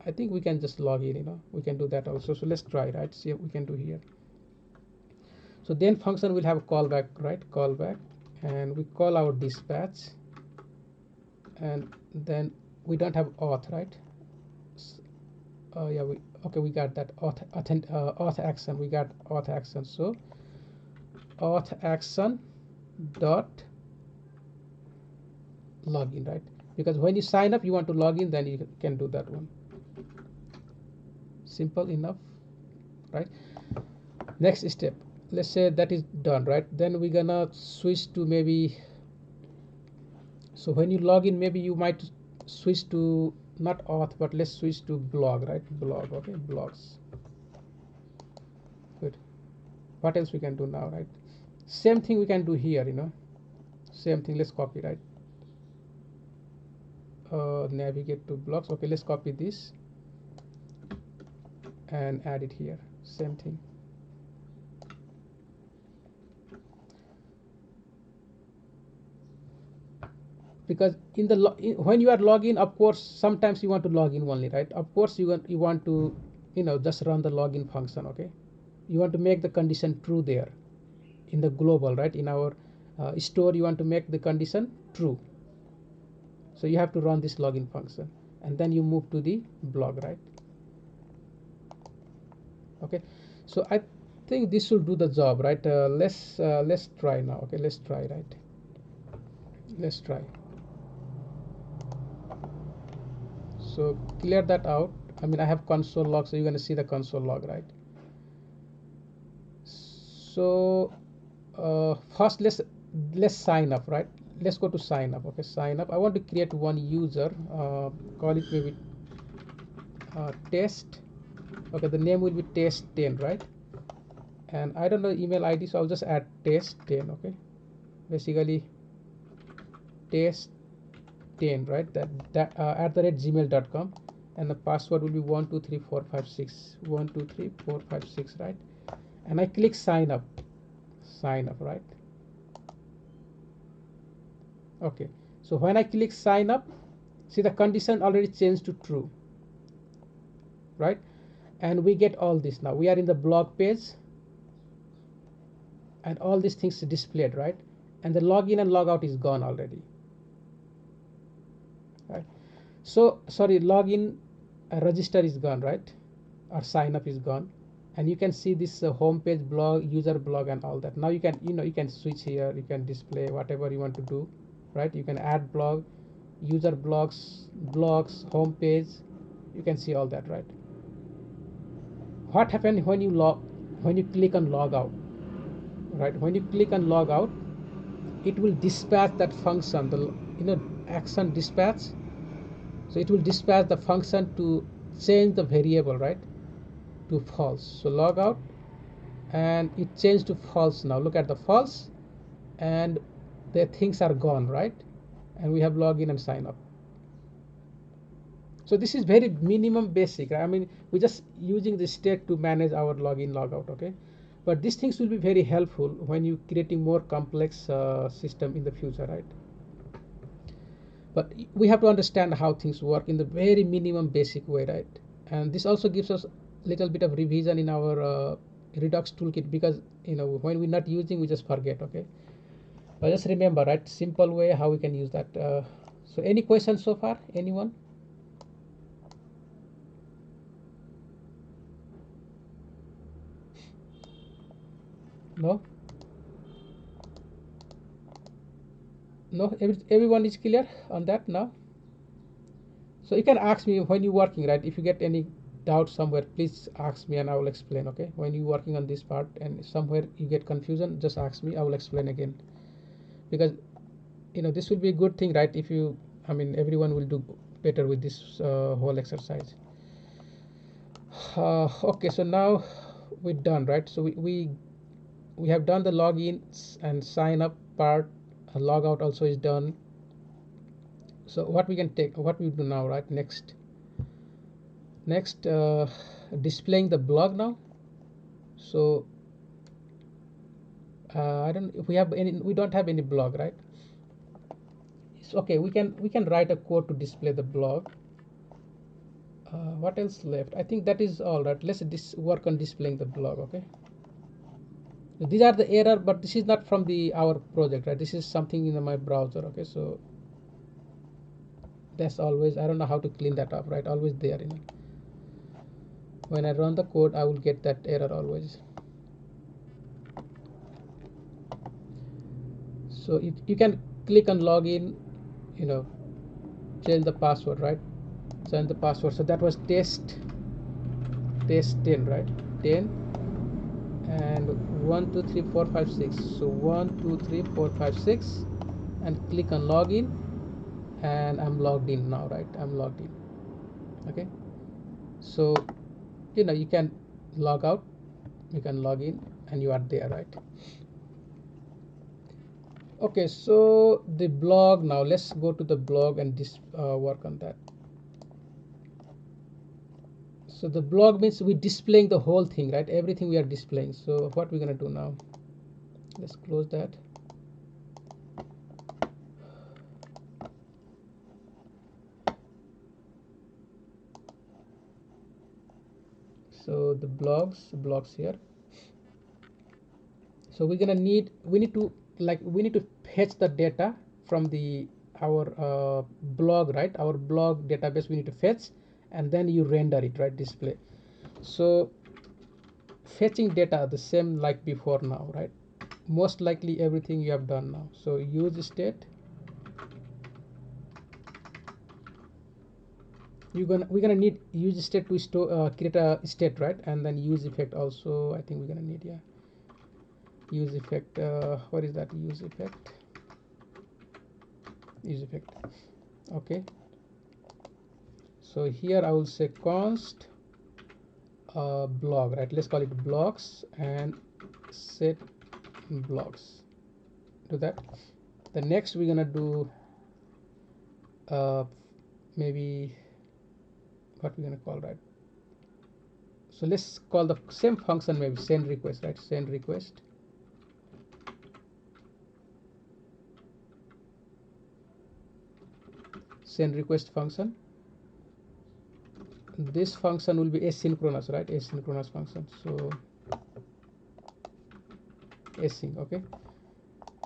I think we can just log in, we can do that also. So let's try, right? See what we can do here. So then function will have a callback, right? Callback, and we call our dispatch, and then we don't have auth, right? Yeah, we got that auth action. We got auth action. So auth action dot login, right? Because when you sign up, you want to log in, then you can do that one. Simple enough, right? Next step, let's say that is done, right? Then we're gonna switch to maybe, so when you log in, maybe you might switch to not auth, but let's switch to blog, right? Blog. Okay, blogs. Good. What else we can do now, right? Same thing we can do here, same thing. Let's copy, right? Navigate to blogs. Okay, let's copy this and add it here. Same thing. Because in the when you are login, of course, sometimes you want to log in only, right? Of course, you want to just run the login function. Okay, you want to make the condition true there in the global, right? In our store, you want to make the condition true. So you have to run this login function, and then you move to the blog, right? Okay, so I think this should do the job, right? Let's try now. Okay, let's try, right? Let's try. So clear that out. I mean, I have console log, so you're going to see the console log, right? So first let's sign up, right? Let's go to sign up. Okay, sign up. I want to create one user, call it maybe test. Okay, the name will be test 10, right? And I don't know email ID, so I'll just add test 10. Okay, basically test 10, right? That at the rate gmail.com, and the password will be 123456 123456, right? And I click sign up, right? Okay, so when I click sign up, see the condition already changed to true, right? And we get all this. Now we are in the blog page, and all these things displayed, right? And the login and logout is gone already, right? So sorry, login register is gone, right? Or sign up is gone, and you can see this home page, blog, user blog, and all that. Now you can you can switch here, you can display whatever you want to do, right? You can add blog, user blogs, home page. You can see all that, right? What happened when you click on log out, right? When you click on log out, it will dispatch that function, the action dispatch. So it will dispatch the function to change the variable, right, to false. So log out, and it changed to false. Now look at the false, and the things are gone, right, and we have login and sign up. So this is very minimum basic. I mean, we're just using the state to manage our login logout, okay, but these things will be very helpful when you creating more complex system in the future, right? But we have to understand how things work in the very minimum basic way, right? And this also gives us a little bit of revision in our Redux toolkit, because when we're not using, we just forget, okay. But just remember, right, simple way how we can use that. So any questions so far, anyone? No? No, everyone is clear on that now? So you can ask me when you're working, right? If you get any doubt somewhere, please ask me and I will explain, okay? When you're working on this part and somewhere you get confusion, just ask me, I will explain again. Because this will be a good thing, right? If you, I mean, everyone will do better with this whole exercise. Okay, so now we're done, right? So we have done the logins and sign up part. Log out also is done. So what we do now, right? Next, displaying the blog now. So I don't, if we have any, we don't have any blog, right? It's okay, we can write a code to display the blog. What else left? I think that is all, right? Let's work on displaying the blog, okay? These are the error, but this is not from our project, right? This is something in my browser, okay? So that's always, I don't know how to clean that up, right? Always there, when I run the code, I will get that error always. So you can click on login, change the password, right? Change the password. So that was test 10, right? 10 and 1 2 3 4 5 6. So 1 2 3 4 5 6, and click on login, and I'm logged in now, right? I'm logged in. Okay, so you can log out, you can log in, and you are there, right? Okay, so the blog, now let's go to the blog and work on that. So the blog means we're displaying the whole thing, right? Everything we are displaying. So what we're gonna do now, let's close that. So the blogs here. So we need to fetch the data from our blog, right? Our blog database we need to fetch, and then you render it, right? Display. So fetching data the same like before now, right? Most likely everything you have done now. So use state. We're gonna need use state to create a state, right? And then use effect also, I think we're gonna need, yeah. Use effect, what is that? Use effect. Okay, so here I will say const blog, right? Let's call it blocks and set blocks. Do that. The next we're gonna do maybe what we're gonna call, right? So let's call the same function, maybe send request, right? Send request. Send request function. This function will be asynchronous, right? Asynchronous function. So async, okay.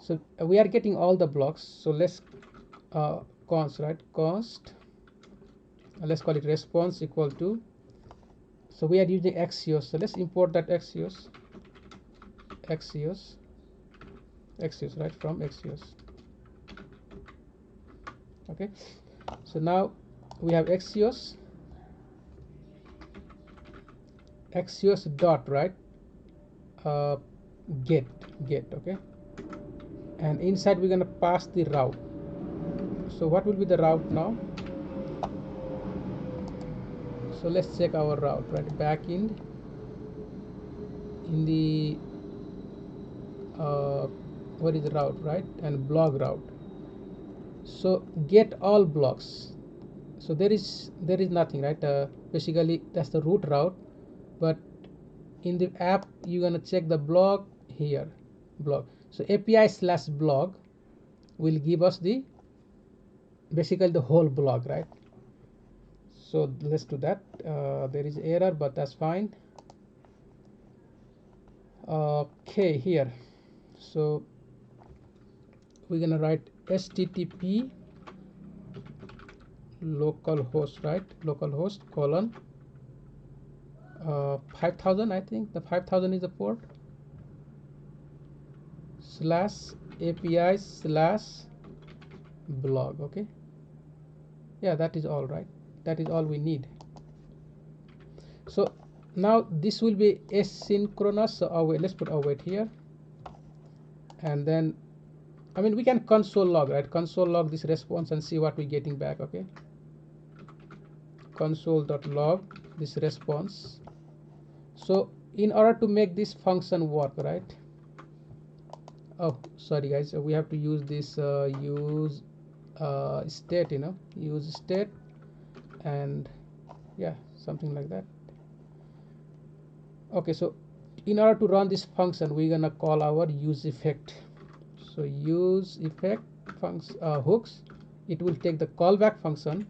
So we are getting all the blocks. So let's const, right? Const. Let's call it response equal to. So we are using Axios. So let's import that Axios, right, from Axios. Okay. So now we have Axios dot, right, get, okay, and inside we're going to pass the route. So what will be the route now? So let's check our route, right? Backend in the what is the route, right? And blog route. So get all blocks. So there is nothing, right? Basically that's the root route, but in the app you're gonna check the blog here, blog. So API/blog will give us the basically the whole blog, right? So let's do that. There is error, but that's fine. Okay, here, so we're gonna write HTTP localhost, right? Localhost colon 5000. I think the 5000 is the port, slash API slash blog. Okay, yeah, that is all right. That is all we need. So now this will be asynchronous. So await, let's put await here, and then I mean we can console log, right? Console log this response and see what we're getting back. Okay, console.log this response. So in order to make this function work, right? Oh, sorry guys, we have to use this use state, use state, and yeah, something like that. Okay, so in order to run this function we're gonna call our use effect. So use effect function hooks, it will take the callback function,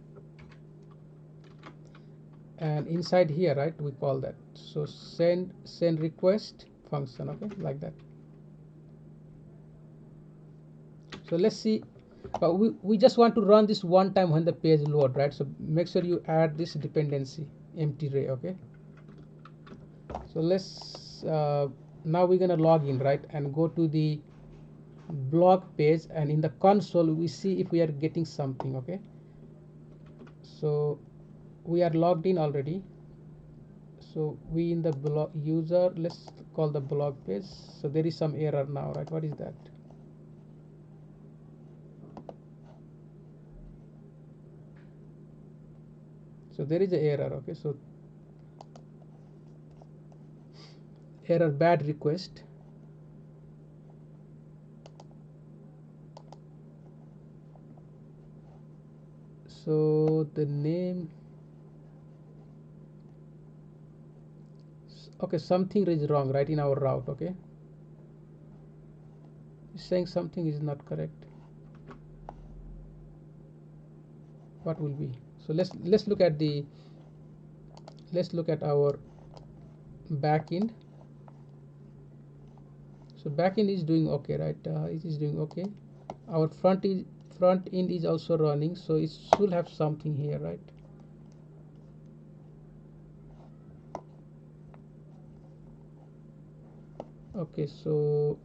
and inside here, right, we call that. So send request function. Okay, like that. So let's see. We just want to run this one time when the page load, right? So make sure you add this dependency empty array. Okay, so let's now we're gonna log in, right, and go to the blog page, and in the console we see if we are getting something. Okay, so we are logged in already. So we in the blog user, let's call the blog page. So there is some error now, right? What is that? So there is an error. Okay, so error bad request. So the name, okay, something is wrong, right, in our route. Okay, it's saying something is not correct. What will be? So let's look at the our backend. So backend is doing okay, right? It is doing okay. Our front end is also running, so it should have something here, right? Okay, so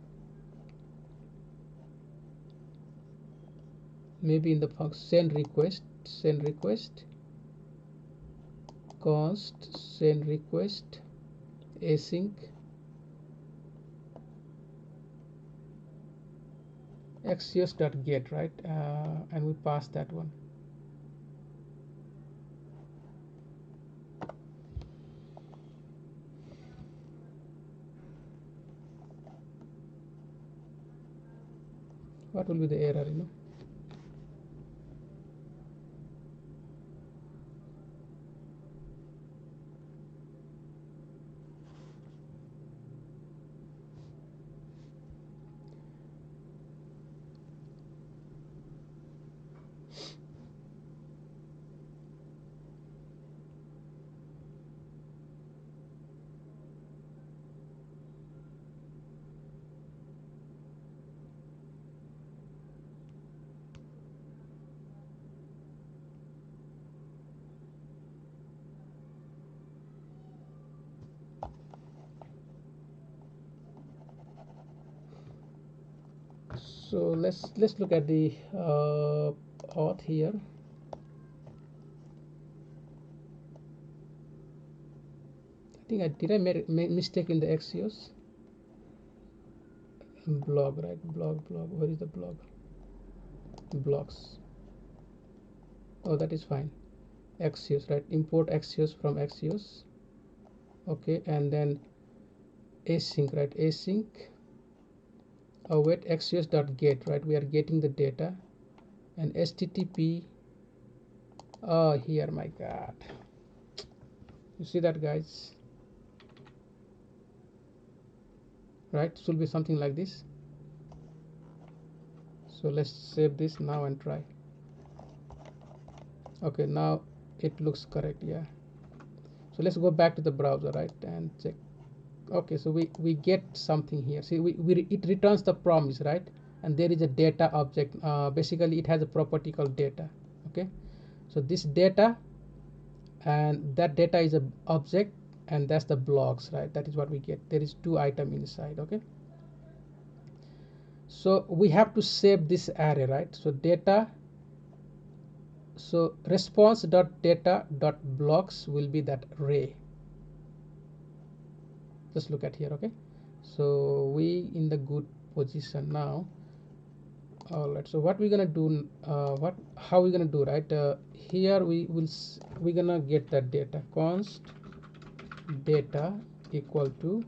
maybe in the function send request const send request async axios.get, right? And we pass that one. What will be the error, So let's look at the auth here. I think I made a mistake in the Axios. blog, right? Blog, where is the blog? Blocks. Oh, that is fine. Axios, right? Import Axios from Axios. Okay, and then async, right? Async. Oh wait, axios.get, right? We are getting the data. And http. Oh, here, my god, you see that, guys? Right, it should be something like this. So let's save this now and try. Okay, now it looks correct. Yeah, so let's go back to the browser, right, and check. Okay, so we get something here. See, it returns the promise, right? And there is a data object. Basically it has a property called data. Okay, so this data, and that data is a object, and that's the blocks, right? That is what we get. There is 2 items inside. Okay, so we have to save this array, right? So data, so response.data.blocks will be that array. Just look at here. Okay, so we in the good position now. All right, so what we're gonna do, how we're gonna do, right? Here we're gonna get that data, const data equal to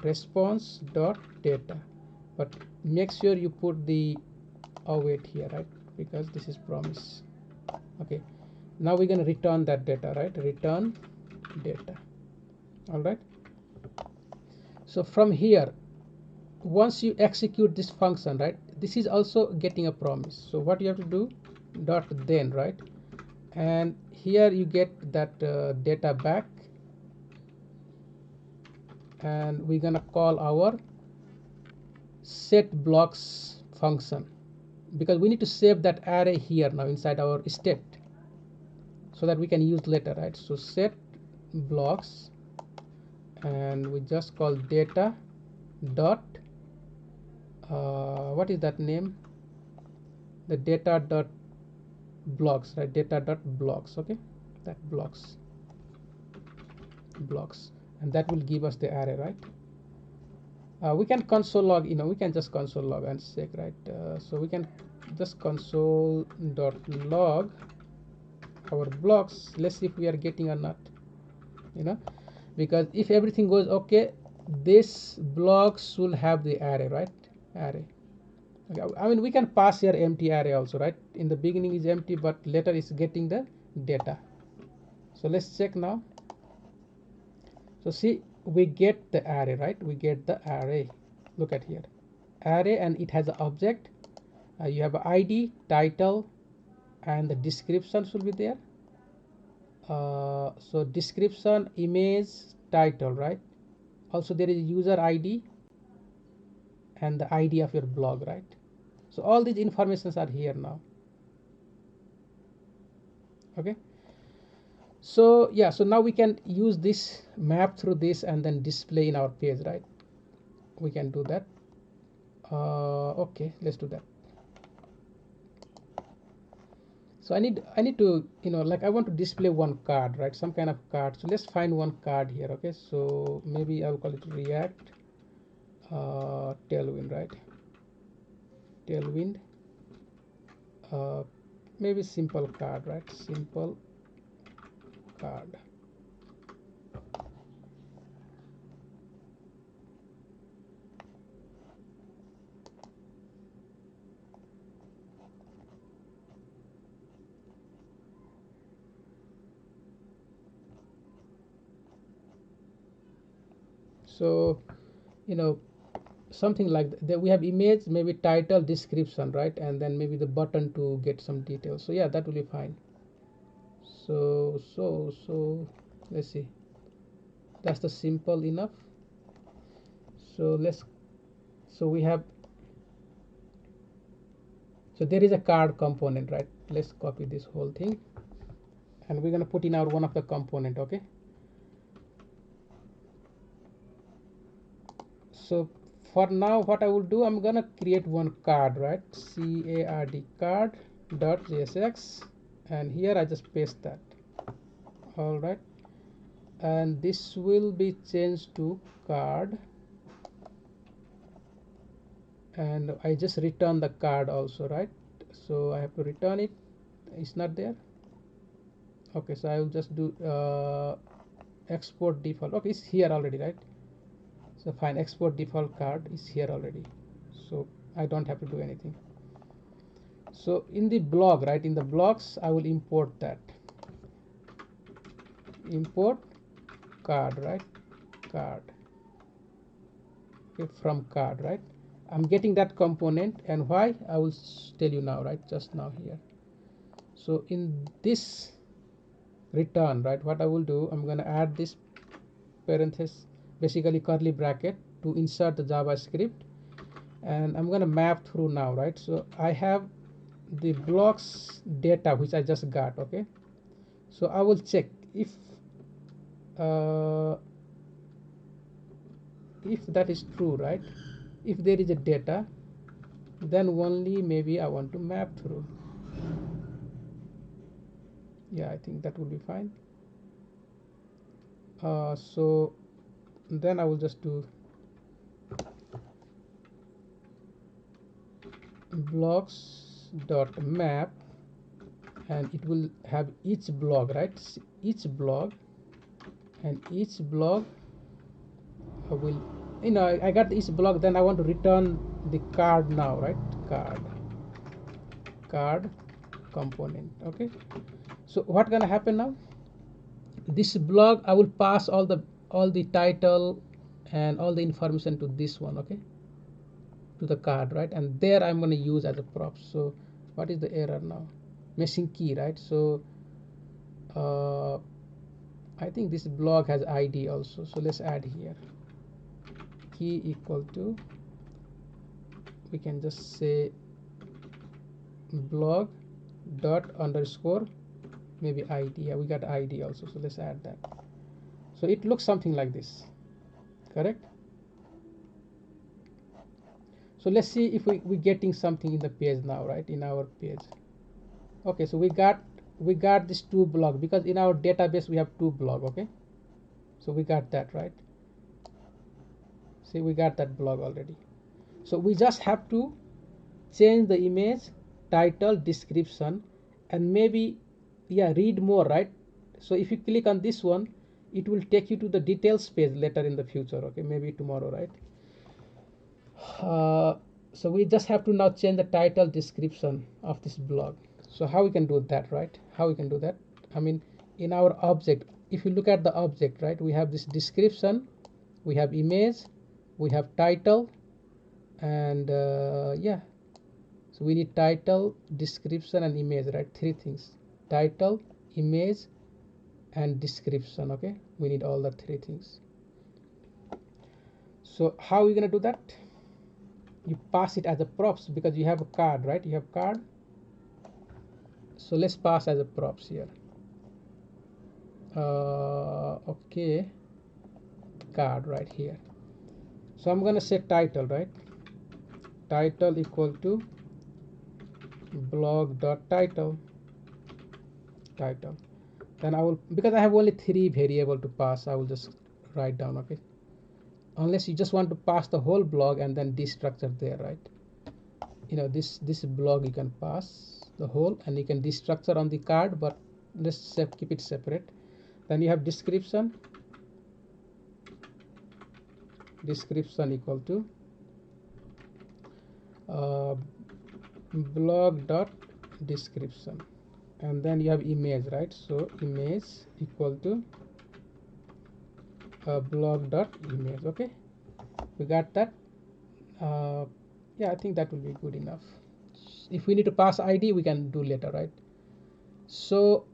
response dot data, but make sure you put the await here, right? Because this is promise. Okay, now we're gonna return that data, right? Return data. All right, so from here, once you execute this function, right, this is also getting a promise. So what you have to do, dot then, right? And here you get that data back, and we're gonna call our set blocks function, because we need to save that array here now inside our state so that we can use later, right? So set blocks, and we just call data dot what is that name, the data dot blocks, right? Data dot blocks. Okay, that blocks, and that will give us the array, right? We can console log, we can just console log and check, right? So we can just console dot log our blocks. Let's see if we are getting or not, because if everything goes okay, this blocks will have the array, right? Array. Okay, I mean, we can pass here empty array also, right? In the beginning is empty, but later is getting the data. So let's check now. So see, we get the array, right? We get the array. Look at here, array, and it has an object. You have ID, title, and the description should be there. So description, image, title, right? Also there is user ID and the ID of your blog, right? So all these informations are here now. Okay, so yeah, so now we can use this map through this and then display in our page, right? We can do that. Okay, let's do that. So I need to, like, I want to display one card, right? Some kind of card. So let's find one card here. Okay, so maybe I'll call it React Tailwind, right? Tailwind, maybe simple card, right? Simple card. So something like that. We have image, maybe title, description, right? And then maybe the button to get some details. So yeah, that will be fine. So let's see, that's the simple enough. So we have, so there is a card component, right? Let's copy this whole thing, and we're going to put in our one of the component. Okay, so for now what I will do, I'm gonna create one card, right? card dot jsx, and here I just paste that. All right, and this will be changed to card and I just return the card also, right? So I have to return it. It's not there. Okay, so I will just do export default. Okay, it's here already, right? So fine, export default card is here already, so I don't have to do anything. So in the blog, right, in the blogs I will import that, import card, right, card. Okay, from card, right, I'm getting that component, and why I will tell you now, right, just now here. So in this return, right, what I will do, I'm going to add this parenthesis, basically curly bracket, to insert the JavaScript, and I'm going to map through now, right? So I have the blocks data which I just got. Okay, so I will check uh, if that is true, right? If there is a data, then only maybe I want to map through. Yeah, I think that will be fine. So then I will just do blocks dot map, and it will have each blog, right? Each blog, and each blog will, you know, I got each blog, then I want to return the card now, right? Card component. Okay, so what gonna happen now, this blog I will pass all the title and all the information to this one. Okay, to the card, right, and there I'm going to use as a prop. So what is the error now, missing key, right? So I think this blog has ID also, so let's add here key equal to, we can just say blog dot underscore maybe ID. Yeah, we got ID also, so let's add that. So it looks something like this, correct? So let's see if we getting something in the page now, right, in our page. Okay, so we got this two blog, because in our database we have two blog. Okay, so we got that, right? See, we got that blog already. So we just have to change the image, title, description, and maybe, yeah, read more, right? So if you click on this one, it will take you to the details page later in the future. Okay, maybe tomorrow, right? So we just have to now change the title, description of this blog. So how we can do that, right? How we can do that, I mean, in our object, if you look at the object, right, we have this description, we have image, we have title, and yeah, so we need title, description, and image, right? Three things: title, image, and description. Okay, we need all the three things. So how are we going to do that? You pass it as a props, because you have a card, right? You have card, so let's pass as a props here. Okay, card right here. So I'm going to say title, right? Title equal to blog dot title. Then I will, because I have only three variable to pass, I will just write down. Okay, unless you just want to pass the whole blog and then destructure there, right? You know, this blog you can pass the whole, and you can destructure on the card, but let's keep it separate. Then you have description equal to blog dot description, and then you have image, right? So image equal to blog dot image. Okay, we got that. Yeah, I think that will be good enough. If we need to pass ID, we can do later, right? So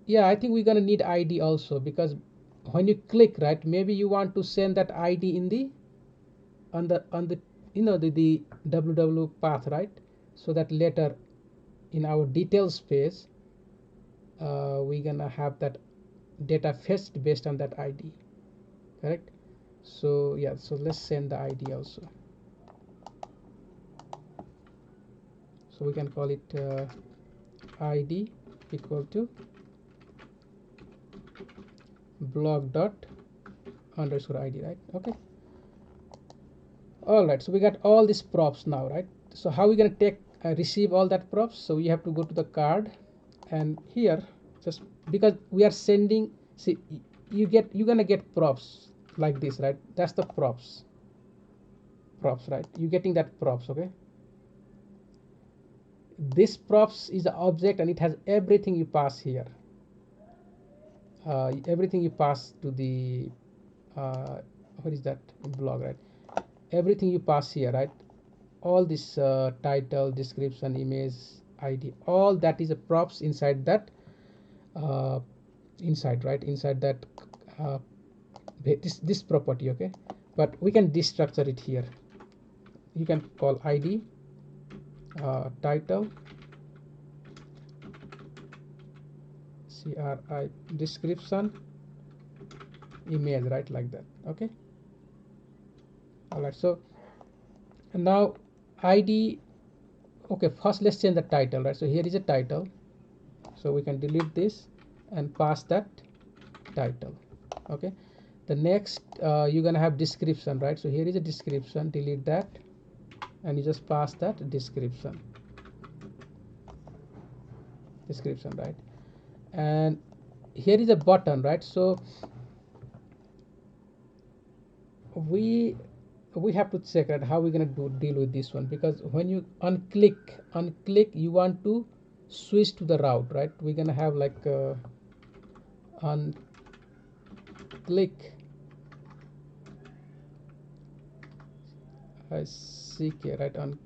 yeah, I think we're gonna need ID also, because when you click, right, maybe you want to send that ID in the on the you know, the www path, right? So that later in our details space we're gonna have that data fetched based on that ID, correct? So yeah, so let's send the ID also. So we can call it ID equal to blog dot underscore ID, right? Okay, All right, so we got all these props now, right? So how we going to take receive all that props? So we have to go to the card, and here, just because we are sending, see, you're gonna get props like this, right? That's the props, right? You're getting that props. Okay, this props is the object and it has everything you pass here, everything you pass to the what is that blog, right? Everything you pass here, right? All this title, description, image, id, all that is a props inside that uh, inside, right? Inside that uh, this property. Okay, but we can destructure it here. You can call id, title, cri, description, image, right? Like that. Okay, all right. So and now id, okay, first let's change the title, right? So here is a title, so we can delete this and pass that title. Okay, the next you're gonna have description, right? So here is a description, delete that, and you just pass that description, right? And here is a button, right? So we have to check out how we're going to deal with this one, because when you unclick, you want to switch to the route, right? We're going to have like unclick, ck, right? On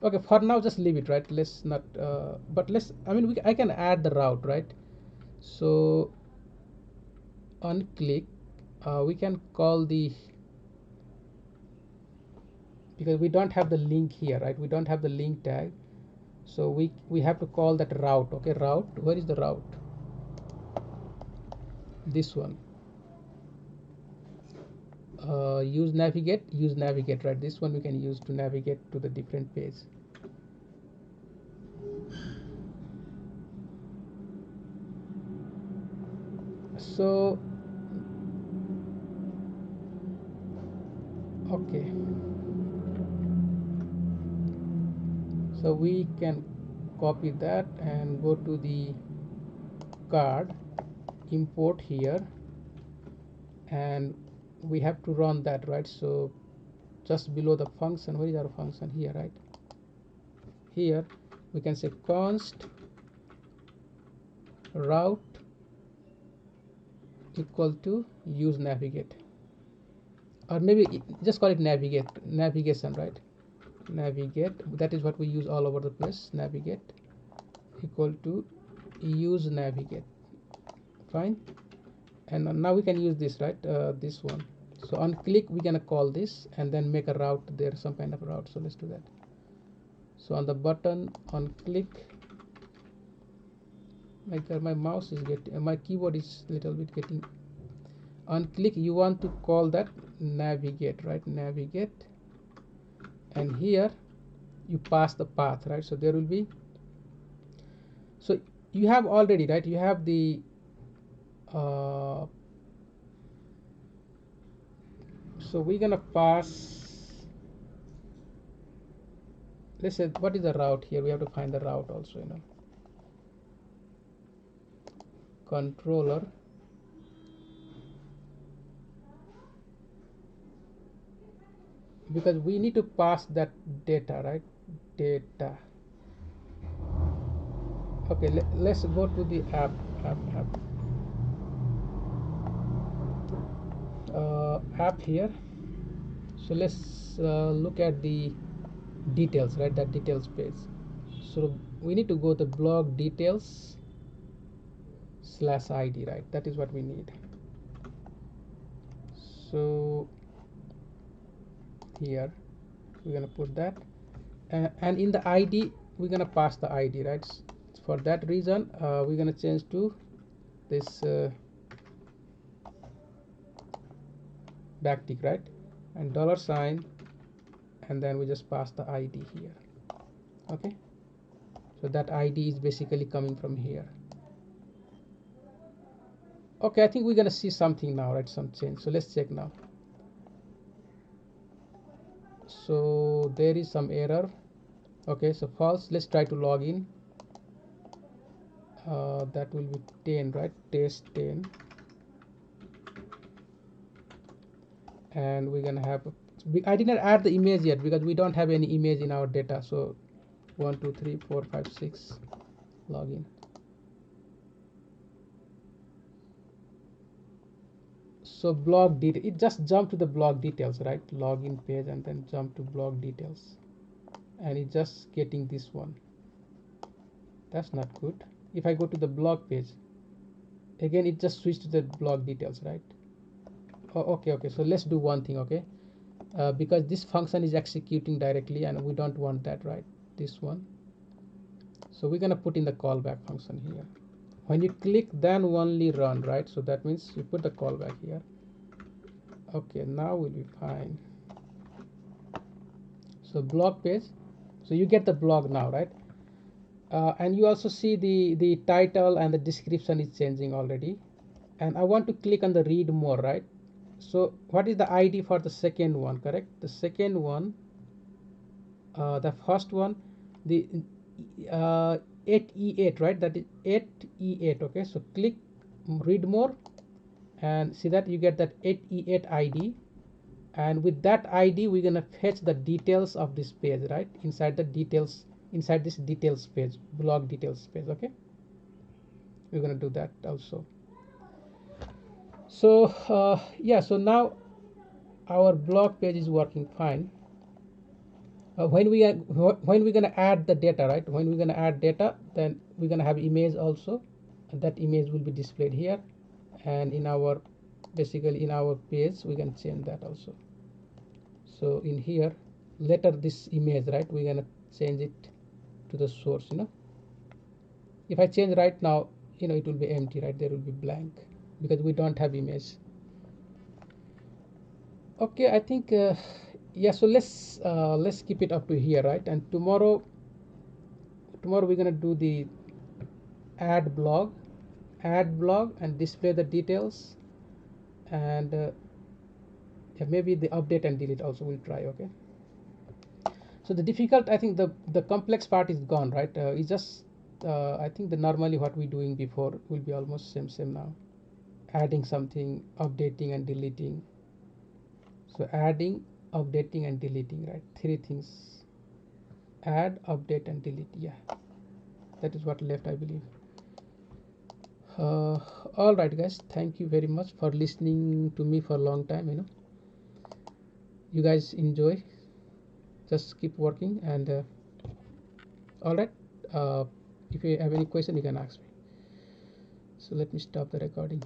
okay, for now just leave it, right? Let's not but let's, I mean, I can add the route, right? So unclick, we can call the, because we don't have the link here, right? We don't have the link tag, so we have to call that route. Okay, route, where is the route? This one, use navigate, right? This one we can use to navigate to the different page. So okay, so we can copy that and go to the card, import here, and we have to run that, right? So just below the function, where is our function? Here, right? Here we can say const route equal to use navigate, or maybe just call it navigation, right? Navigate, that is what we use all over the place. Navigate equal to use navigate, fine. And now we can use this, right? This one. So on click we're gonna call this and then make a route there, some kind of route. So let's do that. So on the button, on click, my mouse is getting, my keyboard is little bit getting, on click you want to call that navigate, right? Navigate, and here you pass the path, right? So there will be, so you have already, right? You have the so we're gonna pass, let's say, what is the route here? We have to find the route also, controller, because we need to pass that data, right? Data. Okay, let's go to the app app here. So let's look at the details, right? That details page. So we need to go to blog details /id, right? That is what we need. So here we're gonna put that, and in the id we're gonna pass the id, right? For that reason we're gonna change to this backtick, right? And $, and then we just pass the id here. Okay, so that id is basically coming from here. Okay, I think we're gonna see something now, right? Some change. So let's check now. So there is some error. Okay, so false. Let's try to log in. That will be 10, right? Test 10. And we're gonna have, I didn't add the image yet because we don't have any image in our data. So 1 2 3 4 5 6 login. So blog detail, it just jumped to the blog details, right? Login page and then jump to blog details, and it's just getting this one. That's not good. If I go to the blog page again, it just switched to the blog details, right? Oh, okay, so let's do one thing. Okay, because this function is executing directly and we don't want that, right? This one. So we're gonna put in the callback function here. When you click then only run, right? So that means you put the callback here. Okay, now we'll be fine. So blog page, so you get the blog now, right? And you also see the title and the description is changing already. And I want to click on the read more, right? So what is the ID for the second one? Correct, the second one, the first one, the 8E8, right? That is 8E8. Okay, so click read more and see that you get that 8E8 ID, and with that ID we're gonna fetch the details of this page, right? Inside the details, inside this details page, blog details page. Okay, we're gonna do that also. So yeah, so now our blog page is working fine. When we're gonna add the data, right? When we're gonna add data, then we're gonna have image also, and that image will be displayed here, and in our, basically in our page we can change that also. So in here, later this image, right, we're gonna change it to the source. If I change right now, it will be empty, right? There will be blank because we don't have image. Okay, I think yeah, so let's keep it up to here, right? And tomorrow we're gonna do the add blog and display the details, and yeah, maybe the update and delete also we'll try. Okay, so the difficult, I think the complex part is gone, right? It's just I think the normally what we doing before will be almost same now, adding something, updating and deleting. So adding, updating and deleting, right? Three things: add, update and delete. Yeah, that is what left, I believe. All right guys, thank you very much for listening to me for a long time. You guys enjoy, just keep working, and all right, uh, if you have any question you can ask me. So let me stop the recording.